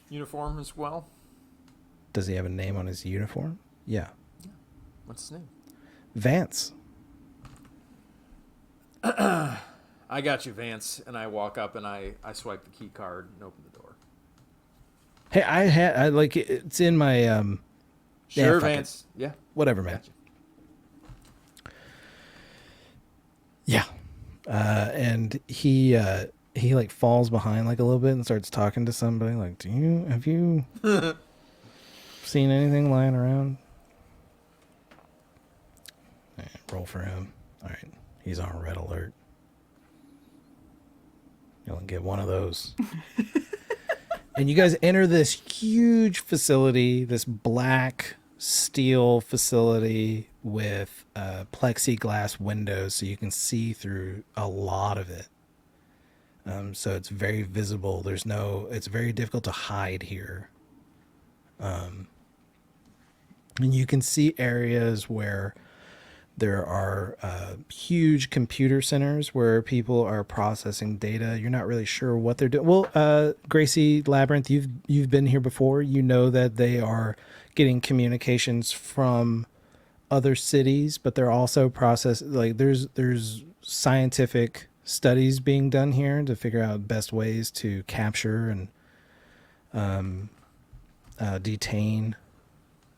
uniform as well? Does he have a name on his uniform? Yeah. What's his name? Vance. I got you, Vance. And I walk up and I swipe the key card and open the door. Hey, I like it's in my Sure, fuck it. Vance. Yeah. Whatever, man. Gotcha. Yeah. And he he like falls behind like a little bit and starts talking to somebody. Like, have you seen anything lying around? All right, roll for him. All right, he's on red alert. You'll get one of those. And you guys enter this huge facility, this black steel facility with plexiglass windows so you can see through a lot of it. So it's very visible. It's very difficult to hide here. And you can see areas where there are huge computer centers where people are processing data. You're not really sure what they're doing. Well, Gracie, Labyrinth, you've been here before. You know that they are getting communications from other cities, but they're also there's scientific studies being done here to figure out best ways to capture and detain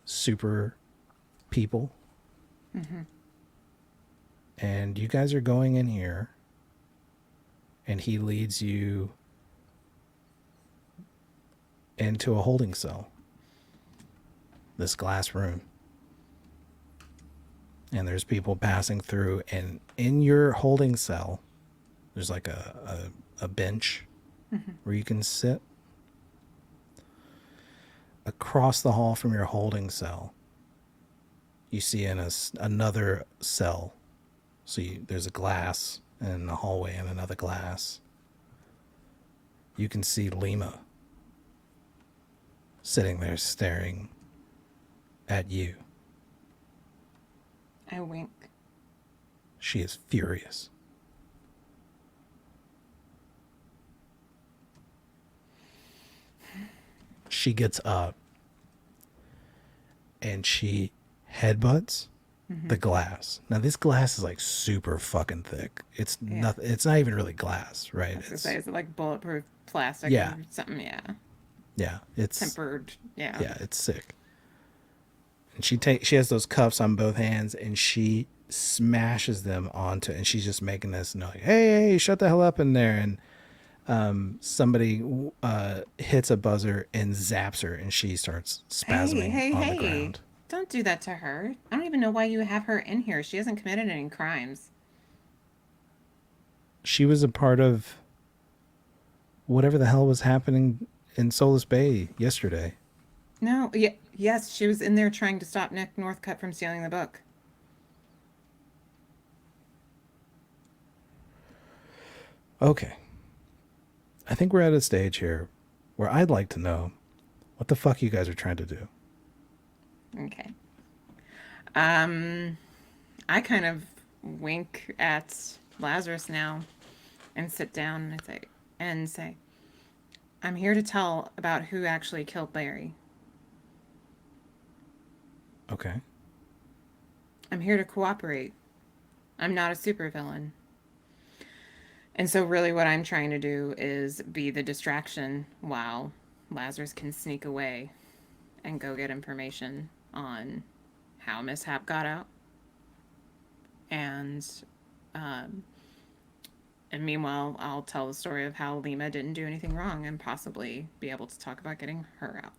super people. Mm-hmm. And you guys are going in here, and he leads you into a holding cell, this glass room. And there's people passing through, and in your holding cell, there's like a bench where you can sit. Across the hall from your holding cell, you see in another cell. So there's a glass in the hallway and another glass. You can see Lima sitting there staring at you. I wink. She is furious. She gets up and she headbutts the glass. Now this glass is like super fucking thick. It's nothing. It's not even really glass, right? Is it like bulletproof plastic Yeah. or something? Yeah. Yeah, it's Tempered. Yeah. Yeah, it's sick. And she has those cuffs on both hands, and she smashes them onto, and she's just making this like, hey, shut the hell up in there. And somebody hits a buzzer and zaps her, and she starts spasming on the ground. Don't do that to her. I don't even know why you have her in here. She hasn't committed any crimes. She was a part of whatever the hell was happening in Solace Bay yesterday. No, yes, she was in there trying to stop Nick Northcutt from stealing the book. Okay. I think we're at a stage here where I'd like to know what the fuck you guys are trying to do. Okay. I kind of wink at Lazarus now and sit down and say, I'm here to tell about who actually killed Larry. Okay. I'm here to cooperate. I'm not a supervillain. And so really what I'm trying to do is be the distraction while Lazarus can sneak away and go get information on how Mishap got out. And meanwhile, I'll tell the story of how Lima didn't do anything wrong and possibly be able to talk about getting her out.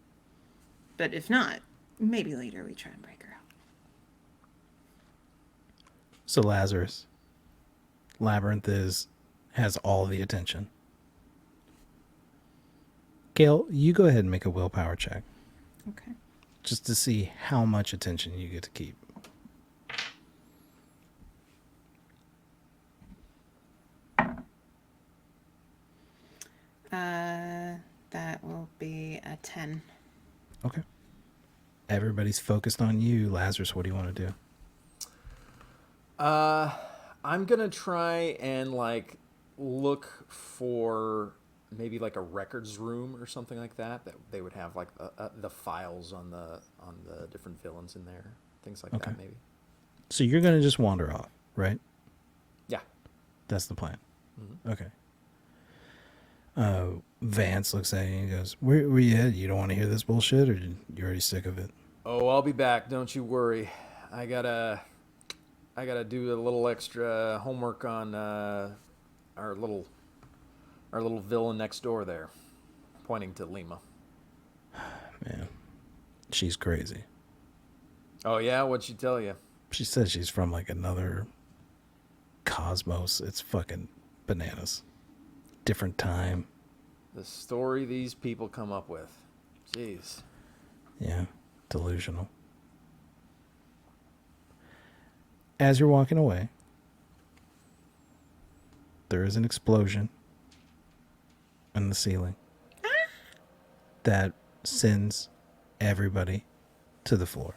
But if not, maybe later we try and break her out. So Lazarus, Labyrinth has all the attention. Gail, you go ahead and make a willpower check. Okay. Just to see how much attention you get to keep. That will be a 10. Okay. Everybody's focused on you. Lazarus, what do you want to do? I'm gonna try and like look for maybe like a records room or something like that they would have like the files on the different villains in there, things like that maybe. So you're going to just wander off, right? Yeah. That's the plan. Mm-hmm. Okay. Vance looks at you and goes, where you at? You don't want to hear this bullshit, or you're already sick of it? Oh, I'll be back. Don't you worry. I gotta do a little extra homework on our little our little villain next door there, pointing to Lima. Man, she's crazy. Oh yeah, what'd she tell you? She says she's from like another cosmos. It's fucking bananas. Different time. The story these people come up with. Jeez. Yeah, delusional. As you're walking away, there is an explosion in the ceiling that sends everybody to the floor.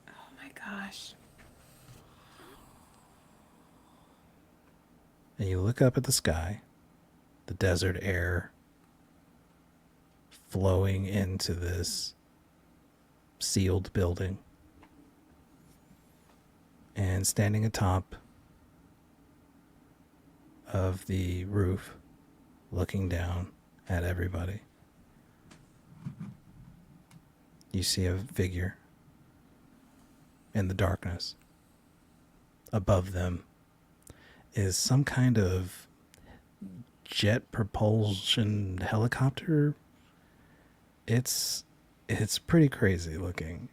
Oh my gosh. And you look up at the sky, the desert air flowing into this sealed building. And standing atop of the roof, looking down at everybody, you see a figure in the darkness. Above them is some kind of jet propulsion helicopter. It's pretty crazy looking.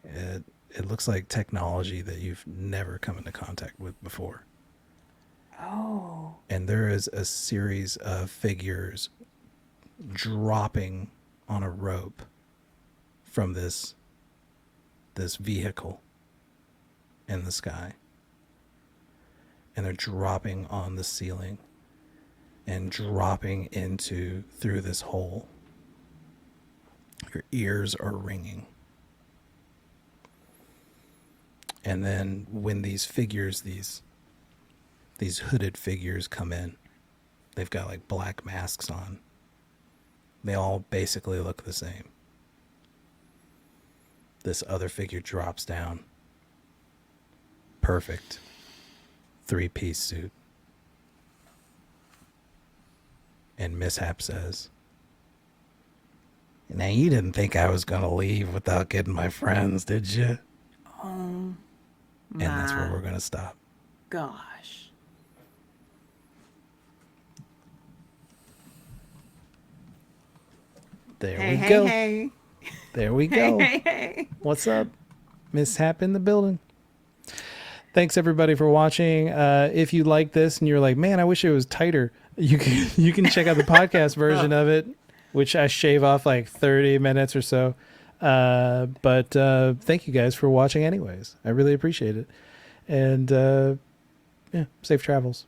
It looks like technology that you've never come into contact with before. Oh. And there is a series of figures dropping on a rope from this vehicle in the sky. And they're dropping on the ceiling and dropping through this hole. Your ears are ringing. And then when these figures, these hooded figures come in, they've got like black masks on. They all basically look the same. This other figure drops down. Perfect. 3-piece suit. And Mishap says, "Now you didn't think I was going to leave without getting my friends, did you?" And that's where we're going to stop. Gosh. There Hey, we hey, go. hey. There we go. Hey, hey. What's up? Mishap in the building. Thanks everybody for watching. If you like this and you're like, man, I wish it was tighter, you can check out the podcast version of it, which I shave off like 30 minutes or so. But thank you guys for watching anyways. I really appreciate it. And yeah, safe travels.